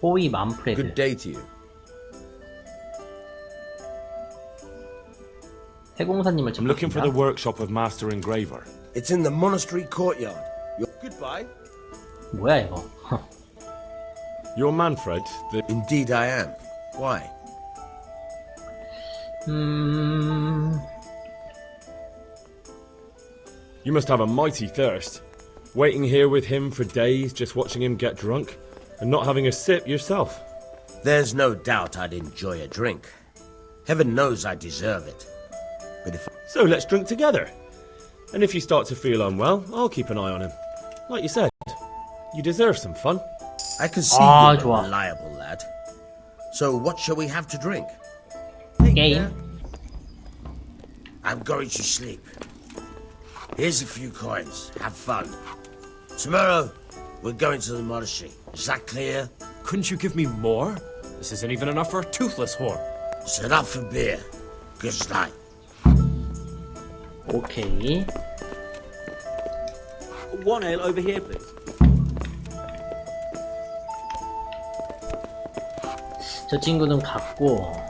[SPEAKER 2] 호위 만프레드.
[SPEAKER 1] Good day to you.
[SPEAKER 2] 해공사님을
[SPEAKER 10] I'm looking for the
[SPEAKER 2] 접촉한다.
[SPEAKER 10] workshop of Master Engraver.
[SPEAKER 1] It's in the monastery courtyard. Goodbye.
[SPEAKER 2] 뭐야 이거?
[SPEAKER 3] You're Manfred, the...
[SPEAKER 1] Indeed I am. Why?
[SPEAKER 3] You must have a mighty thirst. Waiting here with him for days, just watching him get drunk, and not having a sip yourself.
[SPEAKER 1] There's no doubt I'd enjoy a drink. Heaven knows I deserve it. But if
[SPEAKER 3] So let's drink together. And if you start to feel unwell, I'll keep an eye on him. Like you said, you deserve some fun.
[SPEAKER 1] I can see
[SPEAKER 2] Ah,
[SPEAKER 1] you're
[SPEAKER 2] 좋아.
[SPEAKER 1] a reliable lad. So what shall we have to drink?
[SPEAKER 2] 게임.
[SPEAKER 1] I'm going to sleep. Here's a few coins. Have fun. Tomorrow, we're going to the monastery. Is that clear?
[SPEAKER 8] Couldn't you give me more? This isn't even enough for a toothless whore.
[SPEAKER 1] It's enough for beer. Good night.
[SPEAKER 2] 오케이.
[SPEAKER 11] One ale over here, please.
[SPEAKER 2] 저 친구는 갔고.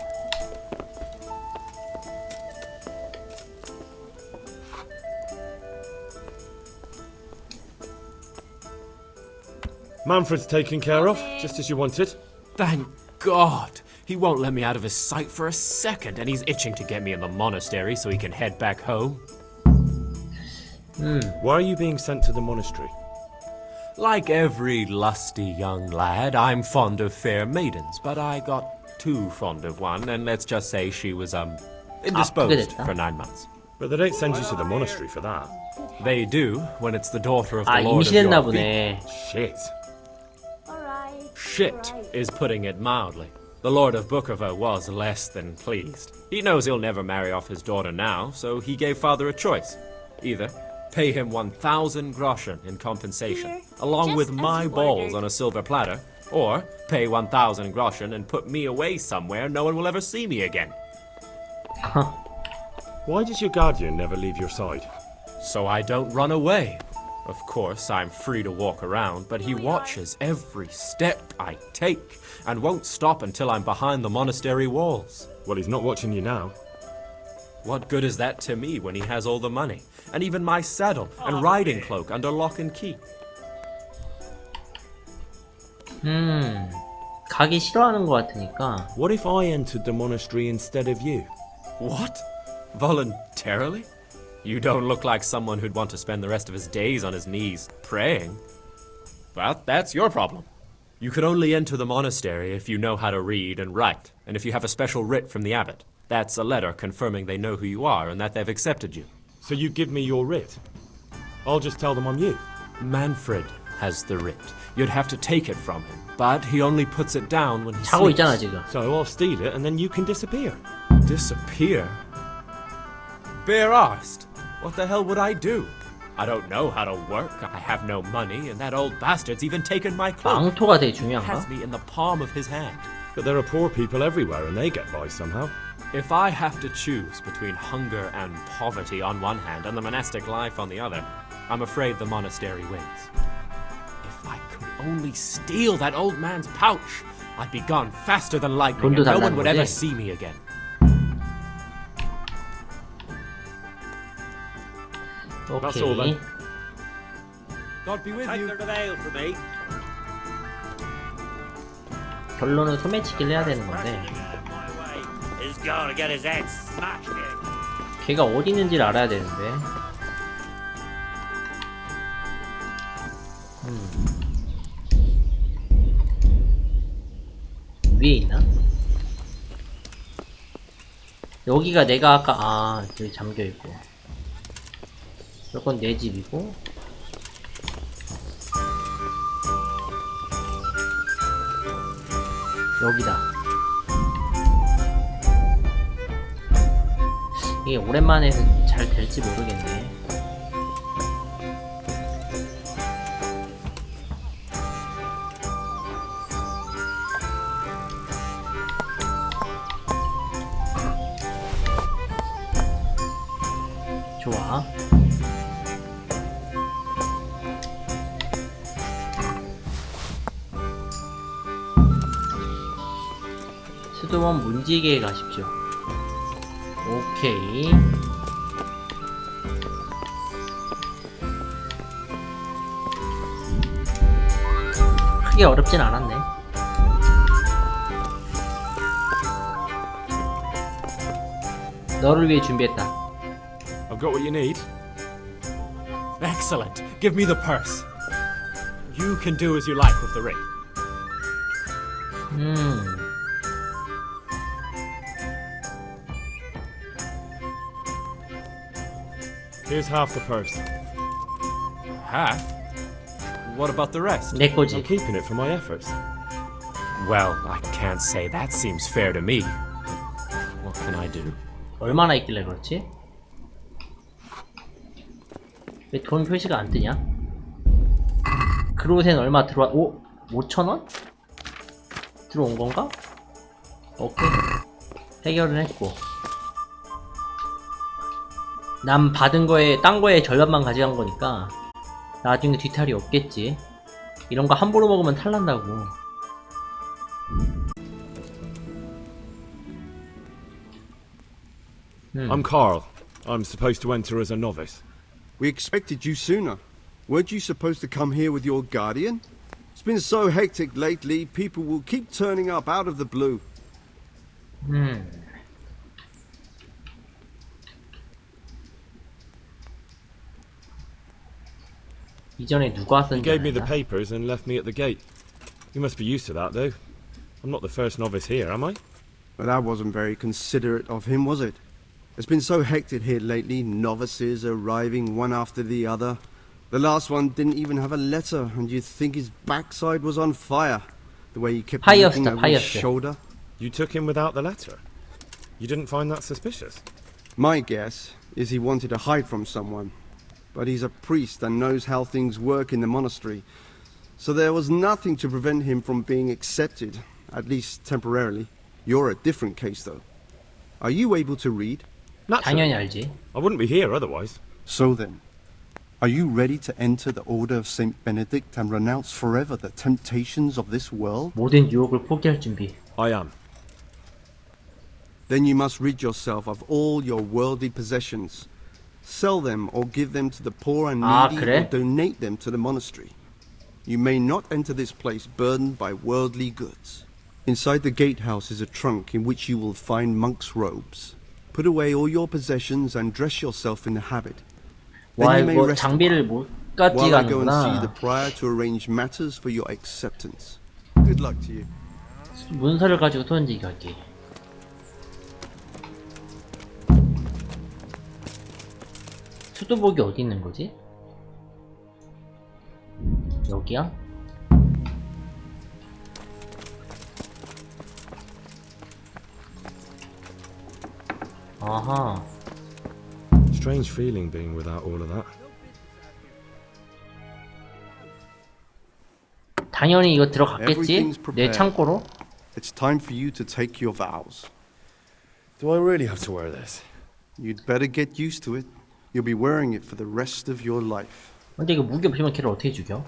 [SPEAKER 3] Manfred's taken care of, just as you wanted.
[SPEAKER 8] Thank God. He won't let me out of his sight for a second, and he's itching to get me in the monastery so he can head back home.
[SPEAKER 3] Why are you being sent to the monastery?
[SPEAKER 8] Like every lusty young lad, I'm fond of fair maidens, but I got too fond of one, and let's just say she was, indisposed for 9 months.
[SPEAKER 3] But they don't send you to the monastery for that.
[SPEAKER 8] They do, when it's the daughter of the
[SPEAKER 2] 아,
[SPEAKER 8] Lord of
[SPEAKER 2] 임신했나
[SPEAKER 8] your
[SPEAKER 2] 보네.
[SPEAKER 3] Shit.
[SPEAKER 8] Shit is putting it mildly. The Lord of Bookover was less than pleased. He knows he'll never marry off his daughter now, so he gave father a choice. Either pay him 1,000 groschen in compensation, along with my balls on a silver platter, or pay 1,000 groschen and put me away somewhere no one will ever see me again.
[SPEAKER 3] Why does your guardian never leave your side?
[SPEAKER 8] So I don't run away. Of course, I'm free to walk around, but he watches every step I take and won't stop until I'm behind the monastery walls.
[SPEAKER 3] Well, he's not watching you now.
[SPEAKER 8] What good is that to me when he has all the money, and even my saddle and riding cloak under lock and key?
[SPEAKER 2] 가기 싫어하는 것 같으니까.
[SPEAKER 3] What if I entered the monastery instead of you?
[SPEAKER 8] What? Voluntarily? You don't look like someone who'd want to spend the rest of his days on his knees praying. Well, that's your problem. You could only enter the monastery if you know how to read and write, and if you have a special writ from the abbot. That's a letter confirming they know who you are and that they've accepted you.
[SPEAKER 3] So you give me your writ? I'll just tell them I'm you.
[SPEAKER 8] Manfred has the writ. You'd have to take it from him, but he only puts it down when he
[SPEAKER 2] 자고
[SPEAKER 8] sleeps.
[SPEAKER 2] 있잖아 지금.
[SPEAKER 3] So I'll steal it and then you can disappear.
[SPEAKER 8] Disappear? Bare-arsed? What the hell would I do? I don't know how to work, I have no money, and that old bastard's even taken my cloak.
[SPEAKER 2] 망토가 되게
[SPEAKER 8] Has
[SPEAKER 2] 중요한가?
[SPEAKER 8] me in the palm of his hand.
[SPEAKER 3] But there are poor people everywhere and they get by somehow.
[SPEAKER 8] If I have to choose between hunger and poverty on one hand and the monastic life on the other, I'm afraid the monastery wins. If I could only steal that old man's pouch, I'd be gone faster than lightning and no one would ever see me again.
[SPEAKER 3] That's all then.
[SPEAKER 8] God be with you.
[SPEAKER 2] 결론은 소매치기를 해야 되는 건데 걔가 어디 있는지를 알아야 되는데 위에 있나? 여기가 내가 아까 저기 잠겨있고 이건 내 집이고 여기다. 이게 오랜만에 해서 잘 될지 모르겠네. 좋아. 수도원 문지기에 가십시오. 오케이. 크게 어렵진 않았네. 너를 위해 준비했다.
[SPEAKER 3] I've got what you need.
[SPEAKER 8] Excellent. Give me the purse. You can do as you like with the ring.
[SPEAKER 3] Here's half the purse.
[SPEAKER 8] Half? What about the rest?
[SPEAKER 2] 내 거지.
[SPEAKER 3] I'm keeping it for my efforts.
[SPEAKER 8] Well, I can't say that seems fair to me. What can I do?
[SPEAKER 2] 얼마나 있길래 그렇지? 왜 돈 표시가 안 뜨냐? 그로센 얼마 들어와? 오? 5,000원? 들어온 건가? 오케이. 해결은 했고. 남 받은 거에, 딴 거에 절반만 가져간 거니까 나중에 뒤탈이 없겠지. 이런 거 함부로 먹으면 탈난다고.
[SPEAKER 3] I'm Carl. I'm supposed to enter as a novice.
[SPEAKER 4] We expected you sooner. Weren't you supposed to come here with your guardian? It's been so hectic lately, people will keep turning up out of the blue.
[SPEAKER 2] 이전에 누가
[SPEAKER 3] He
[SPEAKER 2] 왔었는지
[SPEAKER 3] gave me the
[SPEAKER 2] 알아?
[SPEAKER 3] papers and left me at the gate. You must be used to that, though. I'm not the first novice here, am I?
[SPEAKER 4] But that wasn't very considerate of him, was it? It's been so hectic here lately, novices arriving one after the other. The last one didn't even have a letter, and you'd think his backside was on fire. The way he kept looking over his shoulder.
[SPEAKER 3] You took him without the letter? You didn't find that suspicious?
[SPEAKER 4] My guess is he wanted to hide from someone. But he's a priest and knows how things work in the monastery. So there was nothing to prevent him from being accepted, at least temporarily. You're a different case, though. Are you able to read?
[SPEAKER 2] 당연히 알지.
[SPEAKER 3] I wouldn't be here otherwise.
[SPEAKER 4] So then, are you ready to enter the Order of Saint Benedict and renounce forever the temptations of this world?
[SPEAKER 2] 모든 유혹을 포기할 준비.
[SPEAKER 3] I am.
[SPEAKER 4] Then you must rid yourself of all your worldly possessions. Sell them or give them to the poor and needy
[SPEAKER 2] 그래?
[SPEAKER 4] or donate them to the monastery. You may not enter this place burdened by worldly goods. Inside the gatehouse is a trunk in which you will find monk's robes. Put away all your possessions and dress yourself in the habit. Then
[SPEAKER 2] 와
[SPEAKER 4] you may
[SPEAKER 2] 이거
[SPEAKER 4] rest
[SPEAKER 2] 장비를 못 갖지
[SPEAKER 4] while I go and see the
[SPEAKER 2] 가는구나.
[SPEAKER 4] prior to arrange matters for your acceptance. Good luck to you.
[SPEAKER 2] 문서를 가지고 소원지기 할게. 수도복이 어디 있는 거지? 여기야? 아하.
[SPEAKER 3] Strange feeling being without all of that.
[SPEAKER 2] 당연히 이거 들어갔겠지?
[SPEAKER 4] Everything's
[SPEAKER 2] 내
[SPEAKER 4] prepared.
[SPEAKER 2] 창고로?
[SPEAKER 4] It's time for you to take your vows.
[SPEAKER 10] Do I really have to wear this?
[SPEAKER 4] You'd better get used to it. You'll be wearing it for the rest of your life.
[SPEAKER 2] 근데 이거 무기 없으면 걔를 어떻게 죽여?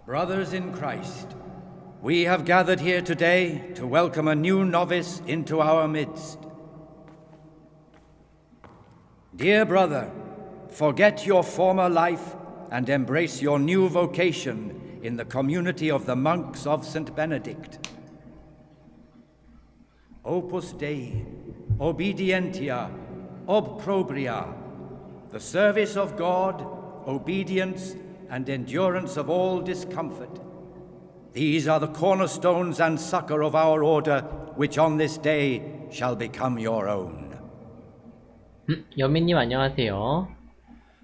[SPEAKER 13] Brothers in Christ, we have gathered here today to welcome a new novice into our midst. Dear brother, forget your former life and embrace your new vocation in the community of the monks of St. Benedict. Opus Dei, obedientia, obprobria, the service of God, obedience, and endurance of all discomfort. These are the cornerstones and succor of our order, which on this day shall become your own.
[SPEAKER 2] 여민님 안녕하세요.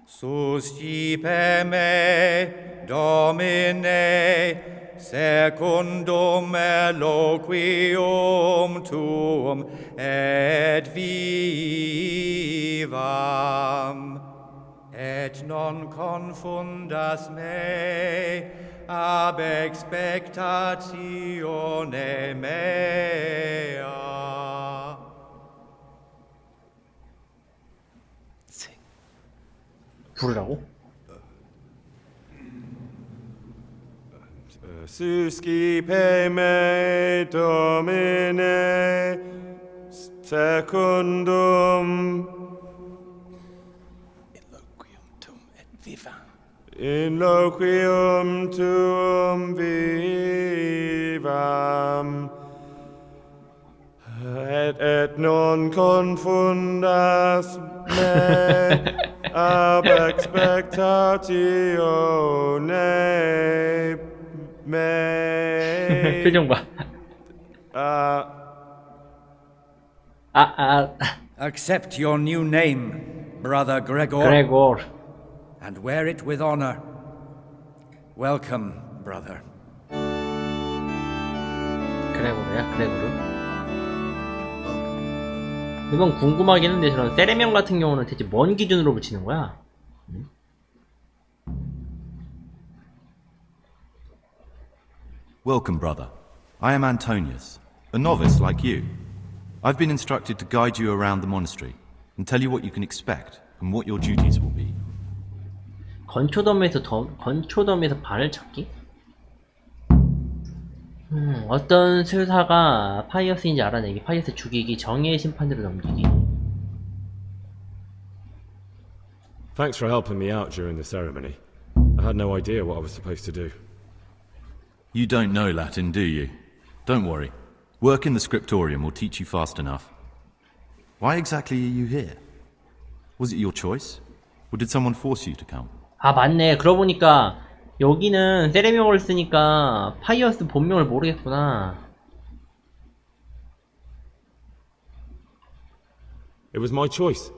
[SPEAKER 13] Suscipe me, Domine, secundum eloquium tuum et vivam. Et non confundas me ab expectatione mea.
[SPEAKER 2] 부르라고?
[SPEAKER 10] Suscipe me, Domine, secundum in loquium tuum vivam, et non confundas me ab expectatione me.
[SPEAKER 2] 표정 봐.
[SPEAKER 13] Accept your new name, Brother Gregor.
[SPEAKER 2] Gregor.
[SPEAKER 13] And wear it with honor. Welcome,
[SPEAKER 12] brother.
[SPEAKER 2] 그레고르야, 그레고르. 이건 궁금하긴 한데 저런 세레명 같은 경우는 대체 뭔 기준으로 붙이는 거야?
[SPEAKER 14] Welcome, brother. I am Antonius, a novice like you. I've been instructed to guide you around the monastery and tell you what you can expect and what your duties will be.
[SPEAKER 2] 건초덤에서 발을 찾기? 어떤 술사가 파이어스인지 알아내기, 파이어스 죽이기, 정의의 심판대로 넘기기.
[SPEAKER 3] Thanks for helping me out during the ceremony. I had no idea what I was supposed to do.
[SPEAKER 14] You don't know Latin, do you? Don't worry. Work in the scriptorium will teach you fast enough. Why exactly are you here? Was it your choice? Or did someone force you to come?
[SPEAKER 2] 아 맞네. 그러고 보니까 여기는 세레명을 쓰니까 파이어스 본명을 모르겠구나.
[SPEAKER 3] It was my choice.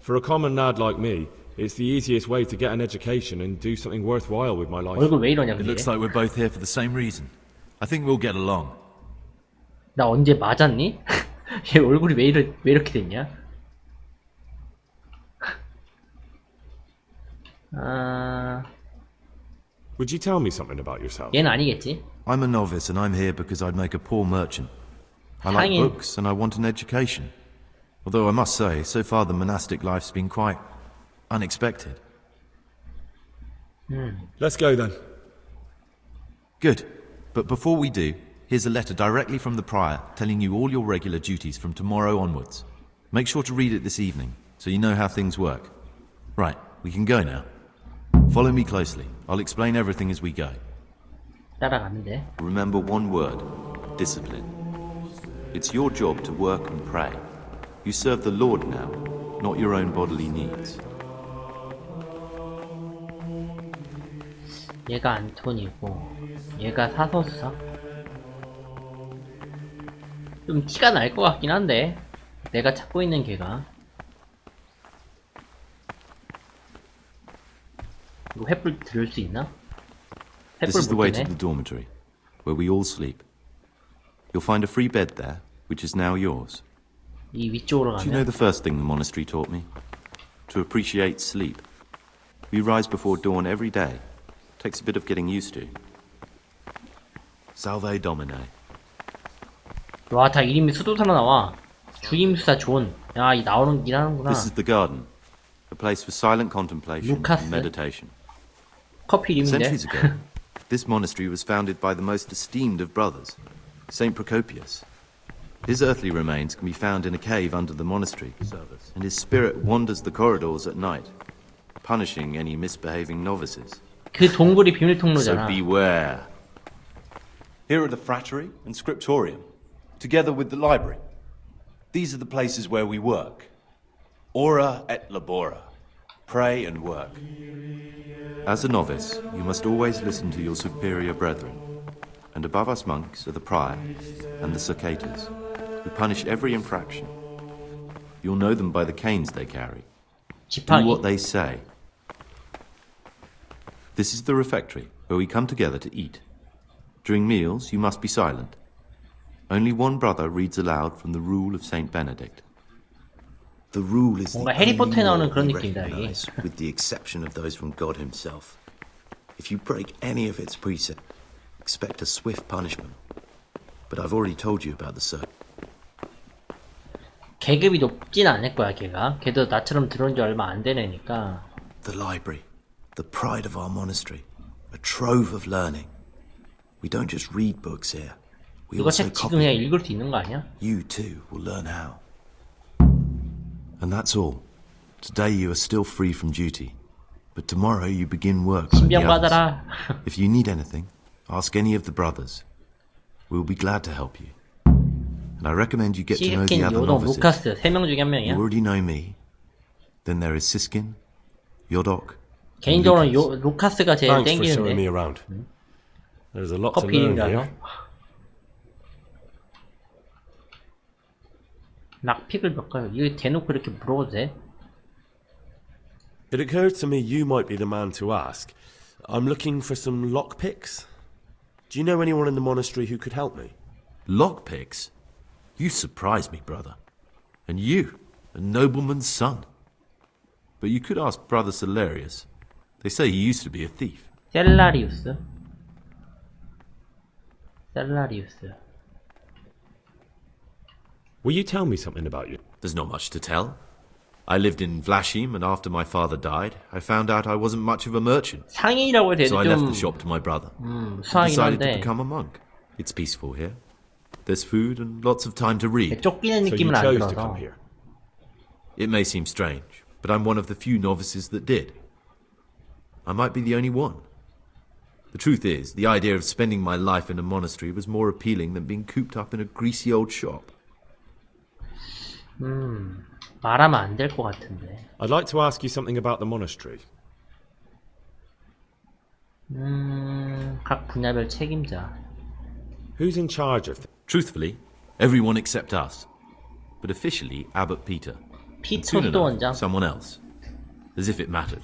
[SPEAKER 3] For a common lad like me, it's the easiest way to get an education and do something worthwhile with my life.
[SPEAKER 2] 얼굴 왜 이러냐
[SPEAKER 14] It
[SPEAKER 2] 그게.
[SPEAKER 14] looks like we're both here for the same reason. I think we'll get along.
[SPEAKER 2] 나 언제 맞았니? 얘 얼굴이 왜 이렇게 됐냐?
[SPEAKER 3] Would you tell me something about yourself?
[SPEAKER 2] 얘는 아니겠지?
[SPEAKER 14] I'm a novice and I'm here because I'd make a poor merchant. I like
[SPEAKER 2] 상인.
[SPEAKER 14] books and I want an education. Although I must say, so far the monastic life's been quite unexpected.
[SPEAKER 3] Let's go then.
[SPEAKER 14] Good. But before we do, here's a letter directly from the prior telling you all your regular duties from tomorrow onwards. Make sure to read it this evening, so you know how things work. Right, we can go now. Follow me closely. I'll explain everything as we go.
[SPEAKER 2] 따라가면 돼.
[SPEAKER 14] Remember one word, discipline. It's your job to work and pray. You serve the Lord now, not your own bodily needs.
[SPEAKER 2] 얘가 안톤이고 얘가 사서수사? 좀 티가 날 것 같긴 한데 내가 찾고 있는 걔가. 이거 횃불 들을 수 있나?
[SPEAKER 14] This is the way to the dormitory, where we all sleep. You'll find a free bed there, which is now yours.
[SPEAKER 2] 이 위쪽으로
[SPEAKER 14] Do you know
[SPEAKER 2] 가면
[SPEAKER 14] the first thing the monastery taught me? To appreciate sleep. We rise before dawn every day. Takes a bit of getting used to. Salve Domine.
[SPEAKER 2] 와, 다 이름이 수도사로 나와. 주임수사 존. 야, 이 나오는 일 하는구나.
[SPEAKER 14] This is the garden, a place for silent contemplation
[SPEAKER 2] 루카스.
[SPEAKER 14] and meditation.
[SPEAKER 2] 커피 이름인데.
[SPEAKER 14] Centuries ago, this monastery was founded by the most esteemed of brothers, Saint Procopius. His earthly remains can be found in a cave under the monastery, and his spirit wanders the corridors at night, punishing any misbehaving novices.
[SPEAKER 2] 그 동굴이 비밀
[SPEAKER 14] So
[SPEAKER 2] 통로잖아.
[SPEAKER 14] beware. Here are the frattery and scriptorium, together with the library. These are the places where we work. Ora et labora. Pray and work. As a novice, you must always listen to your superior brethren. And above us monks are the prior and the cicatas, who punish every infraction. You'll know them by the canes they carry. Do
[SPEAKER 2] 지팡이.
[SPEAKER 14] what they say. This is the refectory, where we come together to eat. During meals, you must be silent. Only one brother reads aloud from the rule of Saint Benedict. The rule is the
[SPEAKER 2] 뭔가
[SPEAKER 14] only
[SPEAKER 2] 해리포터에 나오는
[SPEAKER 14] law
[SPEAKER 2] 그런
[SPEAKER 14] we
[SPEAKER 2] 느낌이다, 이게.
[SPEAKER 14] recognize, with the exception of those from God himself. If you break any of its precepts, expect a swift punishment. But I've already told you about the circle.
[SPEAKER 2] 계급이 높진 않을 거야, 걔가. 걔도 나처럼 들어온 지 얼마 안 된 애니까.
[SPEAKER 14] The library, the pride of our monastery, a trove of learning. We don't just read books here. We
[SPEAKER 2] 이거
[SPEAKER 14] also
[SPEAKER 2] 책 지금
[SPEAKER 14] copy
[SPEAKER 2] 그냥
[SPEAKER 14] them.
[SPEAKER 2] 읽을 수 있는 거 아니야?
[SPEAKER 14] You too will learn how. And that's all. Today you are still free from duty, but tomorrow you begin work like the
[SPEAKER 2] 신병
[SPEAKER 14] others.
[SPEAKER 2] 받아라.
[SPEAKER 14] If you need anything, ask any of the brothers. We'll be glad to help you. And I recommend you get to know the
[SPEAKER 2] 시스킨,
[SPEAKER 14] other
[SPEAKER 2] 요동,
[SPEAKER 14] novices.
[SPEAKER 2] 루카스 3명 중에 한
[SPEAKER 14] You
[SPEAKER 2] 명이야.
[SPEAKER 14] already know me. Then there is Siskin, Yodok.
[SPEAKER 2] 개인적으로는 루카스가 제일
[SPEAKER 10] Thanks for showing me
[SPEAKER 2] 땡기는데.
[SPEAKER 10] around. There's a lot to
[SPEAKER 2] 커피
[SPEAKER 10] learn
[SPEAKER 2] 이름이라서.
[SPEAKER 10] here.
[SPEAKER 2] 락픽을 몇 가요? 이거 대놓고 이렇게 물어봐도 돼?
[SPEAKER 10] It occurred to me you might be the man to ask. I'm looking for some lockpicks. Do you know anyone in the monastery who could help me?
[SPEAKER 15] Lockpicks? You surprise me, brother. And you, a nobleman's son. But you could ask Brother Salarius. They say he used to be a thief.
[SPEAKER 2] 셀라리우스? 셀라리우스.
[SPEAKER 3] Will you tell me something about you?
[SPEAKER 15] There's not much to tell. I lived in Vlashim, and after my father died, I found out I wasn't much of a merchant.
[SPEAKER 2] 상인이라고 해도
[SPEAKER 15] So I left
[SPEAKER 2] 좀
[SPEAKER 15] the shop to my brother.
[SPEAKER 2] 수상하긴
[SPEAKER 15] Decided to
[SPEAKER 2] 한데
[SPEAKER 15] become a monk. It's peaceful here. There's food and lots of time to read.
[SPEAKER 2] 쫓기는
[SPEAKER 3] So you
[SPEAKER 2] 느낌은 안
[SPEAKER 3] chose to
[SPEAKER 2] 들어서.
[SPEAKER 3] come here.
[SPEAKER 15] It may seem strange, but I'm one of the few novices that did. I might be the only one. The truth is, the idea of spending my life in a monastery was more appealing than being cooped up in a greasy old shop.
[SPEAKER 2] 말하면 안 될 것 같은데.
[SPEAKER 3] I'd like to ask you something about the monastery.
[SPEAKER 2] 각 분야별 책임자.
[SPEAKER 3] Who's in charge of
[SPEAKER 15] Truthfully, everyone except us. But officially, Abbot Peter.
[SPEAKER 2] 피터
[SPEAKER 15] Soon enough,
[SPEAKER 2] 수도원장.
[SPEAKER 15] someone else. As if it mattered.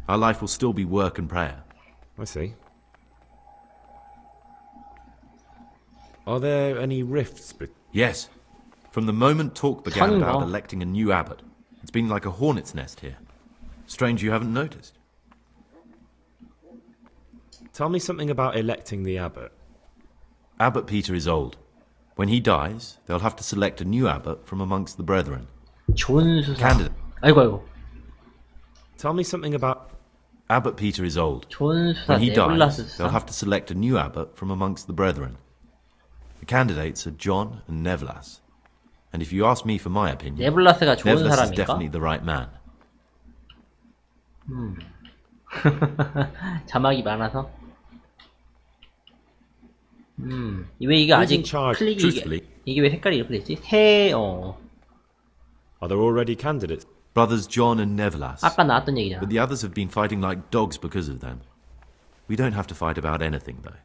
[SPEAKER 15] Our life will still be work and prayer.
[SPEAKER 3] I see. Are there any rifts?
[SPEAKER 15] Yes. From the moment talk began
[SPEAKER 2] 선거.
[SPEAKER 15] about electing a new abbot, it's been like a hornet's nest here. Strange you haven't noticed.
[SPEAKER 3] Tell me something about electing the abbot.
[SPEAKER 15] Abbot Peter is old. When he dies, they'll have to select a new abbot from amongst the brethren.
[SPEAKER 2] 좋은 수사.
[SPEAKER 15] Candidate.
[SPEAKER 2] 아이고.
[SPEAKER 3] Tell me something about...
[SPEAKER 15] Abbot Peter is old.
[SPEAKER 2] 좋은 수사
[SPEAKER 15] When he
[SPEAKER 2] 네블라스
[SPEAKER 15] dies, they'll
[SPEAKER 2] 수사.
[SPEAKER 15] have to select a new abbot from amongst the brethren. The candidates are John and Nevlas. And if you ask me for my opinion,
[SPEAKER 2] 네블라스가 좋은
[SPEAKER 15] Nevlas is
[SPEAKER 2] 사람인가?
[SPEAKER 15] definitely the right man.
[SPEAKER 2] 자막이 많아서. 왜 이게
[SPEAKER 3] Who's
[SPEAKER 2] 아직
[SPEAKER 3] in charge?
[SPEAKER 2] 클릭이
[SPEAKER 15] Truthfully.
[SPEAKER 2] 이게 왜 색깔이 이렇게 됐지? 새
[SPEAKER 3] Are there already candidates?
[SPEAKER 15] Brothers John and Nevlas.
[SPEAKER 2] 아까 나왔던 얘기잖아.
[SPEAKER 15] But the others have been fighting like dogs because of them. We don't have to fight about anything, though.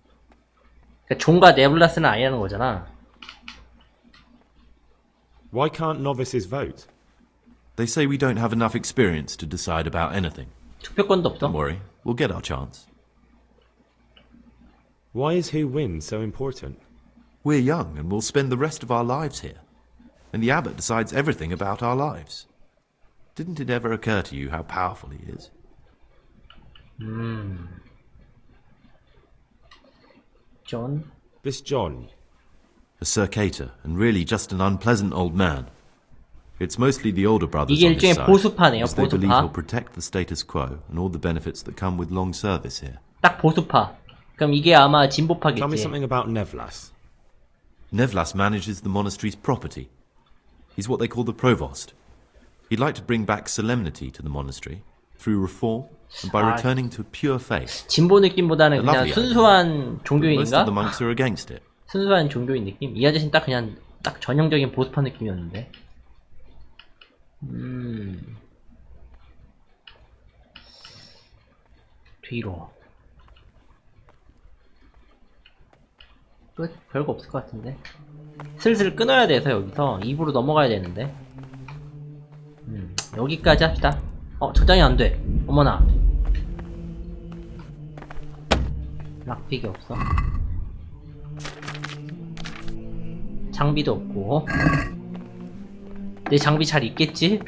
[SPEAKER 2] 그러니까 존과 네블라스는 아니라는 거잖아.
[SPEAKER 3] Why can't novices vote?
[SPEAKER 15] They say we don't have enough experience to decide about anything.
[SPEAKER 2] 투표권도 없어.
[SPEAKER 15] Don't worry, we'll get our chance.
[SPEAKER 3] Why is who wins so important?
[SPEAKER 15] We're young and we'll spend the rest of our lives here. And the abbot decides everything about our lives. Didn't it ever occur to you how powerful he is?
[SPEAKER 2] 존.
[SPEAKER 3] This John.
[SPEAKER 15] A circator, and really just an unpleasant old man. It's mostly the older brothers
[SPEAKER 2] 이게
[SPEAKER 15] on his
[SPEAKER 2] 일종의
[SPEAKER 15] side,
[SPEAKER 2] 보수파네요,
[SPEAKER 15] because they believe
[SPEAKER 2] 보수파.
[SPEAKER 15] he'll protect the status quo and all the benefits that come with long service here.
[SPEAKER 2] 딱 보수파. 그럼 이게 아마
[SPEAKER 3] Tell me
[SPEAKER 2] 진보파겠지.
[SPEAKER 3] something about Nevlas.
[SPEAKER 15] Nevlas manages the monastery's property. He's what they call the provost. He'd like to bring back solemnity to the monastery through reform and by returning to pure faith.
[SPEAKER 2] 진보 느낌보다는 그냥
[SPEAKER 15] Lovely idea.
[SPEAKER 2] 순수한
[SPEAKER 15] But most
[SPEAKER 2] 종교인가?
[SPEAKER 15] of the monks are against it.
[SPEAKER 2] 순수한 종교인 느낌? 이 아저씨는 딱 그냥 딱 전형적인 보수파 느낌이었는데. 뒤로. 끝? 별거 없을 것 같은데. 슬슬 끊어야 돼서 여기서 2부로 넘어가야 되는데. 여기까지 합시다. 저장이 안 돼. 어머나. 락픽이 없어. 장비도 없고. 내 장비 잘 있겠지?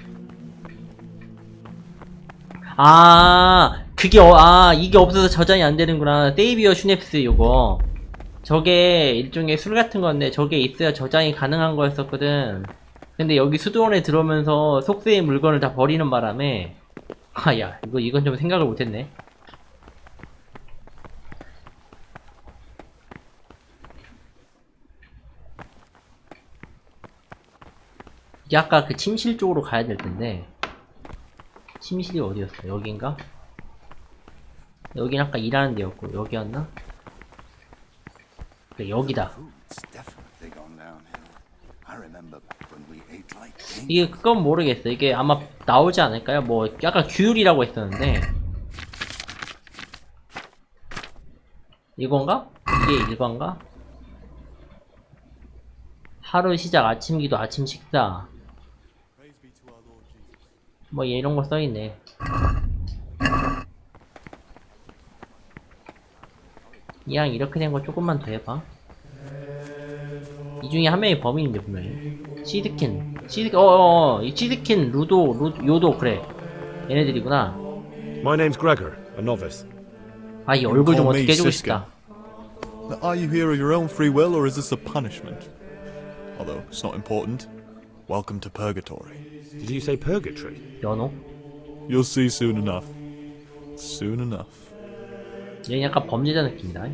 [SPEAKER 2] 그게 이게 없어서 저장이 안 되는구나. 세이비어 슈넵스 요거. 저게 일종의 술 같은 건데 저게 있어야 저장이 가능한 거였었거든. 근데 여기 수도원에 들어오면서 속세의 물건을 다 버리는 바람에 야 이건 좀 생각을 못했네. 이게 아까 그 침실 쪽으로 가야 될 텐데 침실이 어디였어? 여긴가? 여긴 아까 일하는 데였고 여기였나? 그래 여기다. 이게 그건 모르겠어. 이게 아마 나오지 않을까요? 뭐 약간 규율이라고 했었는데 이건가? 이게 일관가? 하루 시작 아침 기도 아침 식사 뭐 이런 거 써있네. 이왕 이렇게 된 거 조금만 더 해봐. 이 중에 한 명이 범인인데 분명히. 시드킨, 이 시드킨, 요도 그래. 얘네들이구나.
[SPEAKER 10] My name's Gregor, a novice.
[SPEAKER 2] 아, 이 얼굴 좀 어떻게 해주고 싶다.
[SPEAKER 16] Are you here of your own free will, or is this a punishment? Although it's not important. Welcome to purgatory.
[SPEAKER 10] Did you say purgatory?
[SPEAKER 2] 연호?
[SPEAKER 16] You'll see soon enough. Soon enough.
[SPEAKER 2] 얘는 약간 범죄자 느낌이다.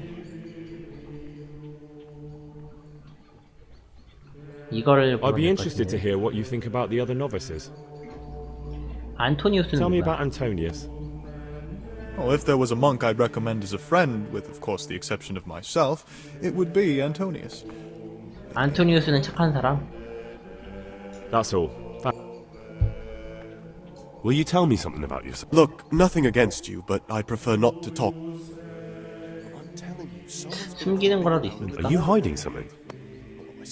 [SPEAKER 2] 이거를
[SPEAKER 10] I'd be interested to hear what you think about the other novices.
[SPEAKER 2] 안토니우스는
[SPEAKER 10] Tell me
[SPEAKER 2] 누구야?
[SPEAKER 10] about Antonius.
[SPEAKER 16] Oh, if there was a monk I'd recommend as a friend, with of course the exception of myself, it would be Antonius.
[SPEAKER 2] 안토니우스는 착한 사람?
[SPEAKER 10] That's all. Will you tell me something about yourself?
[SPEAKER 17] Look, nothing against you, but I prefer not to talk.
[SPEAKER 2] 숨기는 거라도 있습니까?
[SPEAKER 10] Are you hiding something?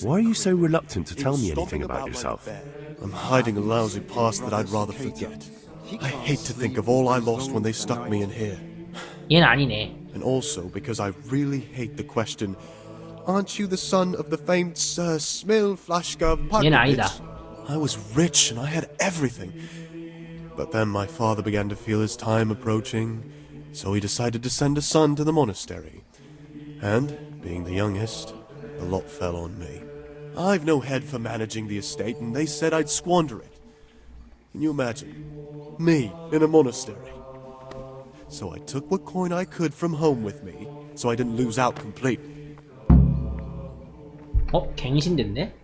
[SPEAKER 10] Why are you so reluctant to tell me anything about yourself?
[SPEAKER 17] I'm hiding a lousy past that I'd rather forget. I hate to think of all I lost when they stuck me in here.
[SPEAKER 2] 얘는 아니네.
[SPEAKER 17] And also because I really hate the question, aren't you the son of the famed Sir Smil Flashka
[SPEAKER 2] 얘는 아니다.
[SPEAKER 17] I was rich and I had everything. But then my father began to feel his time approaching, so he decided to send a son to the monastery. And, being the youngest, the lot fell on me. I've no head for managing the estate, and they said I'd squander it. Can you imagine? Me, in a monastery. So I took what coin I could from home with me, so I didn't lose out completely.
[SPEAKER 2] 갱신됐네?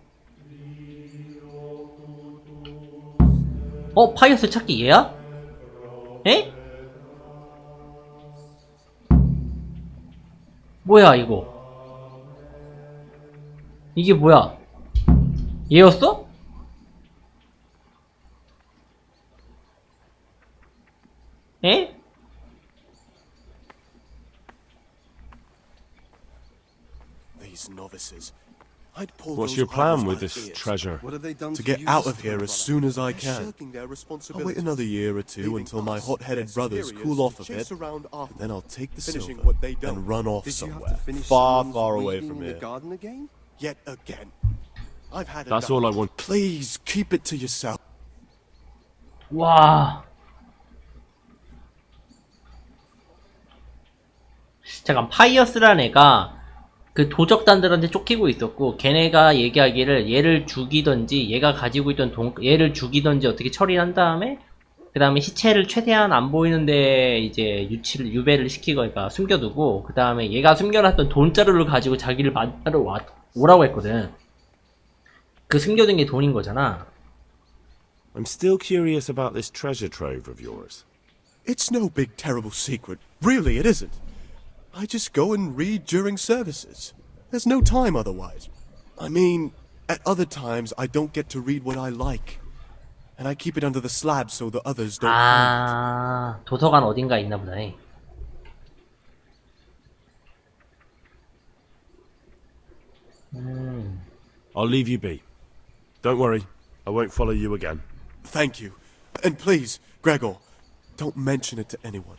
[SPEAKER 2] 파이어스 찾기 얘야? 에? 뭐야 이거? 이게 뭐야? 얘였어? 에?
[SPEAKER 17] These novices. I'd pull
[SPEAKER 10] What's
[SPEAKER 17] those
[SPEAKER 10] your plan
[SPEAKER 17] eyes
[SPEAKER 10] with
[SPEAKER 17] like
[SPEAKER 10] this
[SPEAKER 17] ears.
[SPEAKER 10] treasure?
[SPEAKER 17] To get out of here as soon as I can. I'll wait another year or two until my hot-headed brothers cool off a bit, and then I'll take the silver and run off somewhere, far, far away from here. Yet again. I've had
[SPEAKER 10] That's
[SPEAKER 17] enough.
[SPEAKER 10] all I want.
[SPEAKER 17] Please keep it to yourself.
[SPEAKER 2] 와. 잠깐, 파이어스란 애가 그 도적단들한테 쫓기고 있었고, 걔네가 얘기하기를 얘를 죽이던지 얘가 가지고 있던 얘를 죽이던지 어떻게 처리한 다음에 그 다음에 시체를 최대한 안 보이는데 이제 유배를 시키고, 그러니까 숨겨두고, 그 다음에 얘가 숨겨놨던 돈자루를 가지고 자기를 만나러 오라고 했거든. 그 숨겨둔 게 돈인 거잖아.
[SPEAKER 10] I'm still curious about this treasure trove of yours.
[SPEAKER 17] It's no big terrible secret. Really, it isn't. I just go and read during services. There's no time otherwise. I mean, at other times I don't get to read what I like. And I keep it under the slab so the others don't find it.
[SPEAKER 2] 도서관 어딘가에 있나 보다.
[SPEAKER 10] I'll leave you be. Don't worry, I won't follow you again.
[SPEAKER 17] Thank you. And please, Gregor, don't mention it to anyone.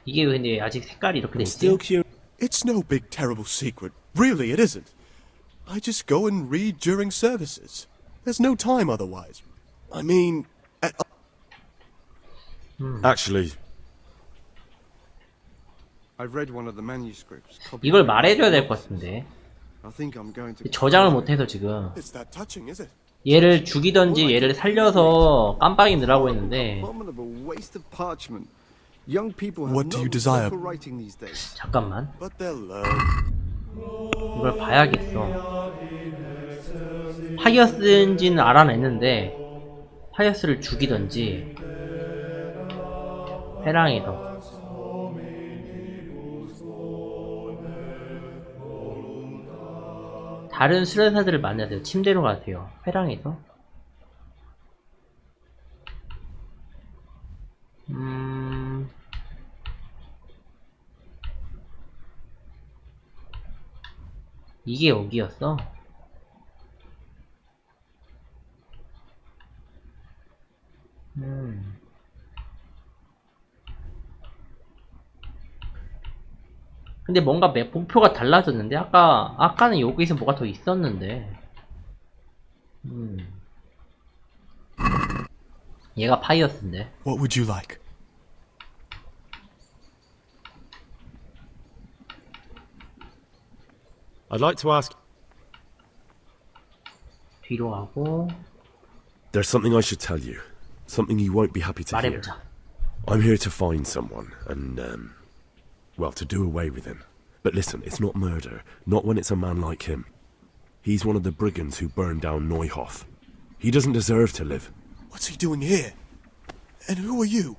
[SPEAKER 2] 이게 근데 아직 색깔이 이렇게 돼 있지?
[SPEAKER 17] It's no big terrible secret. Really, it isn't. I just go and read during services. There's no time otherwise. I mean, at...
[SPEAKER 10] Actually,
[SPEAKER 4] I've read one of the manuscripts.
[SPEAKER 2] 이걸 말해줘야 될 것 같은데.
[SPEAKER 4] I think I'm going to
[SPEAKER 2] 저장을 못해서 지금
[SPEAKER 17] It's that touching, is it?
[SPEAKER 2] 얘를 죽이던지 얘를 살려서 깜빡이 넣으라고 했는데.
[SPEAKER 4] Abominable waste of parchment. Young people have
[SPEAKER 17] What do
[SPEAKER 4] no
[SPEAKER 17] you desire?
[SPEAKER 4] proper writing these days.
[SPEAKER 2] 잠깐만.
[SPEAKER 17] But they'll learn.
[SPEAKER 2] 이걸 봐야겠어. 파이어스인지는 알아냈는데 파이어스를 죽이던지 회랑이더. 다른 수련사들을 만나야 돼요. 침대로 가세요. 회랑이더. 이게 여기였어? 근데 뭔가 목표가 달라졌는데? 아까는 여기서 뭐가 더 있었는데. 얘가 파이어스인데.
[SPEAKER 16] What would you like?
[SPEAKER 10] I'd like to ask...
[SPEAKER 2] 뒤로 가고.
[SPEAKER 10] There's something I should tell you. Something you won't be happy to hear.
[SPEAKER 2] 말해보자.
[SPEAKER 10] I'm here to find someone and, well, to do away with him. But listen, it's not murder. Not when it's a man like him. He's one of the brigands who burned down Neuhof. He doesn't deserve to live.
[SPEAKER 17] What's he doing here? And who are you?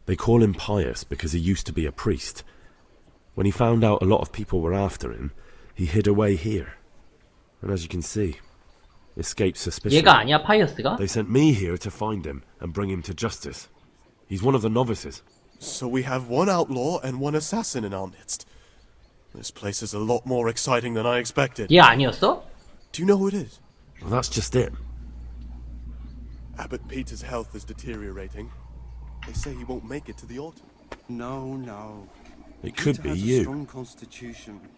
[SPEAKER 10] They call him Pius because he used to be a priest. When he found out a lot of people were after him, he hid away here. And as you can see, escaped suspicion.
[SPEAKER 2] 얘가 아니야, 파이어스가?
[SPEAKER 10] They sent me here to find him and bring him to justice. He's one of the novices.
[SPEAKER 17] So we have one outlaw and one assassin in our midst. This place is a lot more exciting than I expected.
[SPEAKER 2] 얘 아니었어?
[SPEAKER 17] Do you know who it is?
[SPEAKER 10] Well, that's just it.
[SPEAKER 17] Abbot Peter's health is deteriorating. They say he won't make it to the autumn.
[SPEAKER 4] No, no.
[SPEAKER 10] It could be you.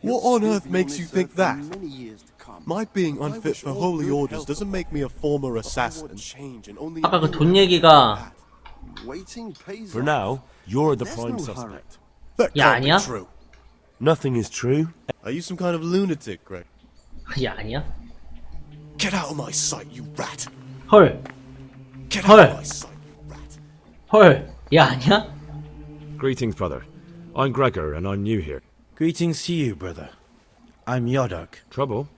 [SPEAKER 17] What on earth makes you think that? My being unfit for holy orders doesn't make me a former assassin.
[SPEAKER 2] 아까 그 돈 얘기가
[SPEAKER 10] For now, you're the prime suspect.
[SPEAKER 17] That
[SPEAKER 2] 얘
[SPEAKER 17] can't
[SPEAKER 2] 아니야?
[SPEAKER 17] be true.
[SPEAKER 10] Nothing is true.
[SPEAKER 17] Are you some kind of lunatic, Greg?
[SPEAKER 2] 얘 아니야?
[SPEAKER 17] Get out of my sight, you rat!
[SPEAKER 2] 헐.
[SPEAKER 17] Get out of my sight, you rat!
[SPEAKER 2] 헐. 얘 아니야?
[SPEAKER 10] Greetings, brother. I'm Gregor, and I'm new here.
[SPEAKER 7] Greetings to you, brother. I'm Yodok.
[SPEAKER 10] Trouble?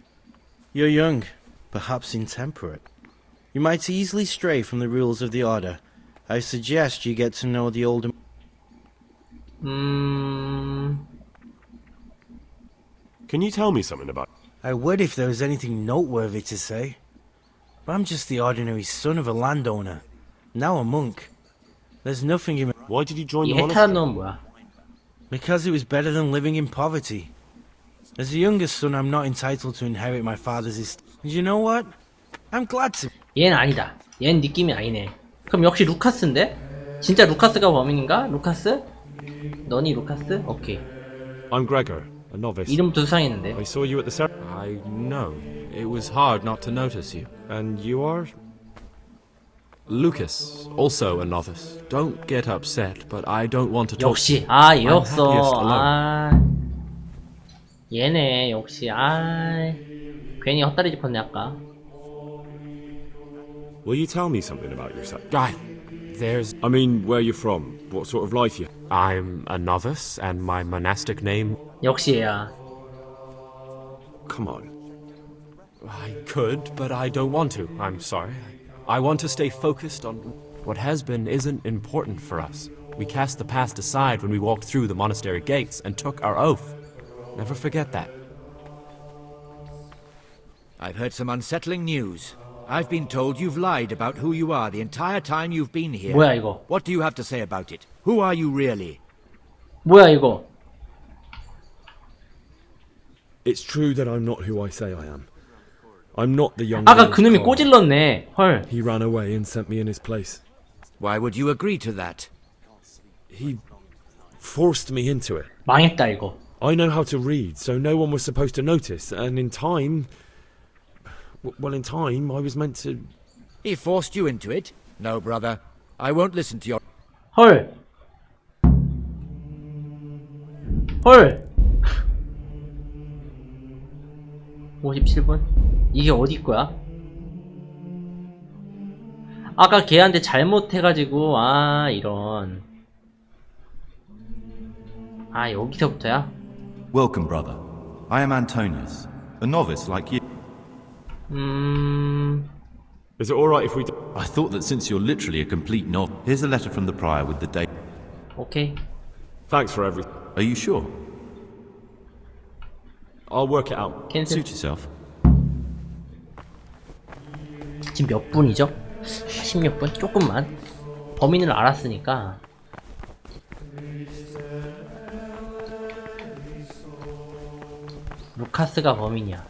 [SPEAKER 7] You're young, perhaps intemperate. You might easily stray from the rules of the Order. I suggest you get to know the older...
[SPEAKER 10] Can you tell me something about...
[SPEAKER 7] I would if there was anything noteworthy to say. But I'm just the ordinary son of a landowner, now a monk. There's nothing in...
[SPEAKER 10] Why did you join
[SPEAKER 2] 이
[SPEAKER 10] the
[SPEAKER 2] 해탈한
[SPEAKER 10] monastery?
[SPEAKER 2] 놈은 뭐야?
[SPEAKER 7] Because it was better than living in poverty. As the youngest son, I'm not entitled to inherit my father's estate. And you know what? I'm glad to...
[SPEAKER 2] 얘는 아니다. 얘는 느낌이 아니네. 그럼 역시 루카스인데? 진짜 루카스가 범인인가? 루카스? 너니 루카스? 오케이.
[SPEAKER 10] I'm Gregor, a novice.
[SPEAKER 2] 이름부터 수상했는데.
[SPEAKER 10] I saw you at the ceremony.
[SPEAKER 8] I know. It was hard not to notice you.
[SPEAKER 10] And you are?
[SPEAKER 8] Lucas, also a novice. Don't get upset, but I don't want to talk.
[SPEAKER 2] 역시 얘
[SPEAKER 8] I'm
[SPEAKER 2] 없어.
[SPEAKER 8] happiest alone.
[SPEAKER 2] 얘네 역시 괜히 헛다리 짚었네 아까.
[SPEAKER 10] Will you tell me something about yourself?
[SPEAKER 8] I
[SPEAKER 10] mean, where you're from, what sort of life you...
[SPEAKER 8] I'm a novice, and my monastic name...
[SPEAKER 2] 역시 얘야.
[SPEAKER 10] Come on.
[SPEAKER 8] I could, but I don't want to. I'm sorry. I want to stay focused on... What has been isn't important for us. We cast the past aside when we walked through the monastery gates and took our oath. Never forget that.
[SPEAKER 12] I've heard some unsettling news. I've been told you've lied about who you are the entire time you've been here.
[SPEAKER 2] 뭐야 이거?
[SPEAKER 12] What do you have to say about it? Who are you really?
[SPEAKER 2] 뭐야 이거?
[SPEAKER 10] It's true that I'm not who I say I am. I'm not the young...
[SPEAKER 2] 아까 그놈이 꼬질렀네. 헐.
[SPEAKER 10] He ran away and sent me in his place.
[SPEAKER 12] Why would you agree to that?
[SPEAKER 10] He forced me into it.
[SPEAKER 2] 망했다 이거.
[SPEAKER 10] I know how to read, so no one was supposed to notice, and in time... Well, in time, I was meant to...
[SPEAKER 12] He forced you into it? No, brother. I won't listen to your...
[SPEAKER 2] 헐. 헐. 57분? 이게 어디 거야? 아까 걔한테 잘못해가지고 이런. 여기서부터야?
[SPEAKER 15] Welcome, brother. I am Antonius, a novice like you.
[SPEAKER 10] Is it alright if we...
[SPEAKER 15] I thought that since you're literally a complete novice... Here's a letter from the prior with the date.
[SPEAKER 2] Okay.
[SPEAKER 10] Thanks for everything.
[SPEAKER 15] Are you sure?
[SPEAKER 10] I'll work it out.
[SPEAKER 15] Suit yourself.
[SPEAKER 2] 지금 몇 분이죠? 10몇 분? 조금만. 범인을 알았으니까. 루카스가 범인이야.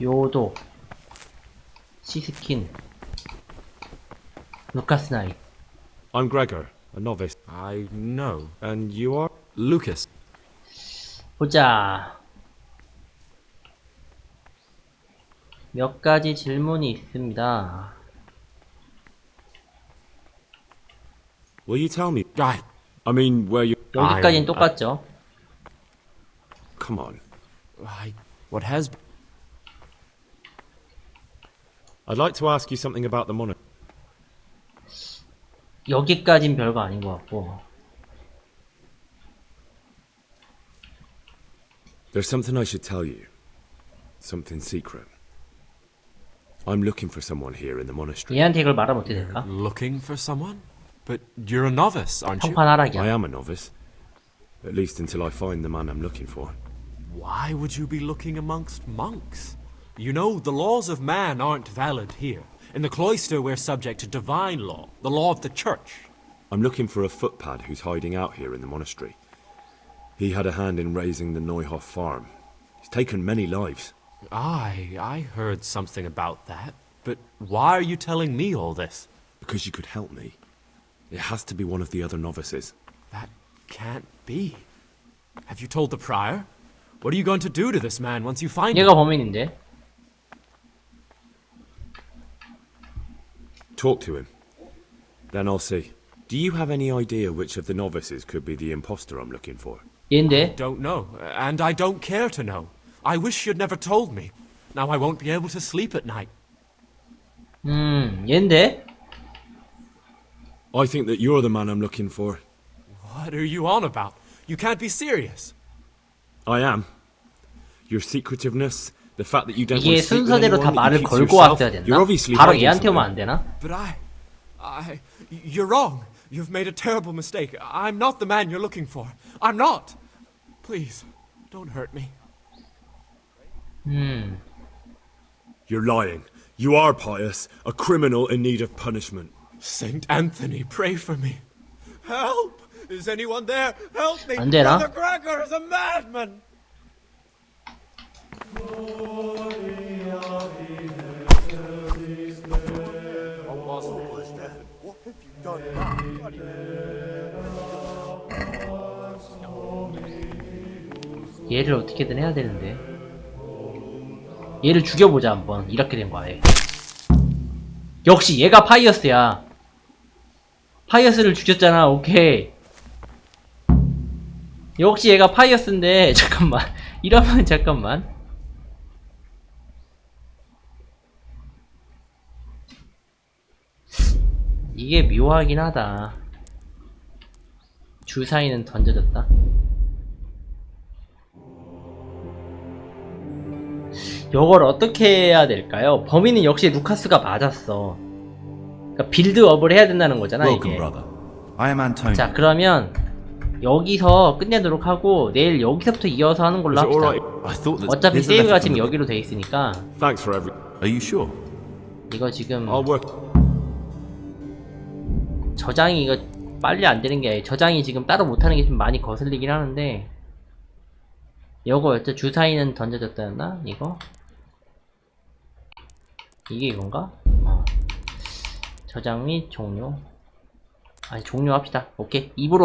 [SPEAKER 2] 요도 시스킨 루카스 나이.
[SPEAKER 10] I'm Gregor, A novice.
[SPEAKER 8] I know.
[SPEAKER 10] And you are?
[SPEAKER 8] Lucas.
[SPEAKER 2] 보자. 몇 가지 질문이 있습니다.
[SPEAKER 10] Will you tell me? I mean, where you...
[SPEAKER 2] 여기까지는 똑같죠.
[SPEAKER 10] Come on.
[SPEAKER 8] What has...
[SPEAKER 10] I'd like to ask you something about the monastery.
[SPEAKER 2] 여기까진 별거 아닌 것 같고.
[SPEAKER 10] There's something I should tell you. Something secret. I'm looking for someone here in the monastery.
[SPEAKER 2] 얘한테 이걸 말하면 어떻게 될까?
[SPEAKER 8] Looking for someone? But you're a novice, aren't you?
[SPEAKER 2] 평판하락이야.
[SPEAKER 10] I am a novice. At least until I find the man I'm looking for.
[SPEAKER 8] Why would you be looking amongst monks? You know, the laws of man aren't valid here. In the cloister, we're subject to divine law, the law of the church.
[SPEAKER 10] I'm looking for a footpad who's hiding out here in the monastery. He had a hand in raising the Neuhoff farm. He's taken many lives.
[SPEAKER 8] I heard something about that. But why are you telling me all this?
[SPEAKER 10] Because you could help me. It has to be one of the other novices.
[SPEAKER 8] That can't be. Have you told the prior? What are you going to do to this man once you find him?
[SPEAKER 2] 얘가 범인인데.
[SPEAKER 10] Talk to him. Then I'll see. Do you have any idea which of the novices could be the imposter I'm looking for?
[SPEAKER 2] 얘인데.
[SPEAKER 8] I don't know, and I don't care to know. I wish you'd never told me. Now I won't be able to sleep at night.
[SPEAKER 2] 얘인데.
[SPEAKER 10] I think that you're the man I'm looking for.
[SPEAKER 8] What are you on about? You can't be serious.
[SPEAKER 10] I am. Your secretiveness, the fact that you don't
[SPEAKER 2] 이게
[SPEAKER 10] want to sleep with
[SPEAKER 2] 순서대로 다
[SPEAKER 10] anyone, that
[SPEAKER 2] 말을
[SPEAKER 10] you keep to
[SPEAKER 2] 걸고
[SPEAKER 10] yourself.
[SPEAKER 2] 왔어야 됐나?
[SPEAKER 10] You're obviously
[SPEAKER 2] 바로
[SPEAKER 10] hiding
[SPEAKER 2] 얘한테 오면
[SPEAKER 10] something.
[SPEAKER 2] 안 되나?
[SPEAKER 8] But you're wrong. You've made a terrible mistake. I'm not the man you're looking for. I'm not. Please, don't hurt me.
[SPEAKER 10] You're lying. You are pious, a criminal in need of punishment.
[SPEAKER 8] Saint Anthony, pray for me. Help! Is anyone there? Help me!
[SPEAKER 2] 안 되나?
[SPEAKER 8] Brother Gregor is a madman!
[SPEAKER 2] 얘를 어떻게든 해야 되는데. 얘를 죽여보자 한번. 이렇게 된 거야. 역시 얘가 파이어스야. 파이어스를 죽였잖아. 오케이. 역시 얘가 파이어스인데 잠깐만. 이러면 잠깐만. 이게 묘하긴 하다. 주사위는 던져졌다. 요걸 어떻게 해야 될까요? 범인은 역시 루카스가 맞았어. 그러니까 빌드업을 해야 된다는 거잖아. 이게. 자, 그러면 여기서 끝내도록 하고 내일 여기서부터 이어서 하는 걸로 합시다. 어차피 세이브가 지금 여기로 돼 있으니까. 이거 지금 저장이 이거 빨리 안 되는 게 아니라 저장이 지금 따로 못하는 게 좀 많이 거슬리긴 하는데. 요거였죠. 주사위는 던져졌다였나? 이거? 이게 이건가? 저장 및 종료. 아니 종료합시다. 오케이. 입으로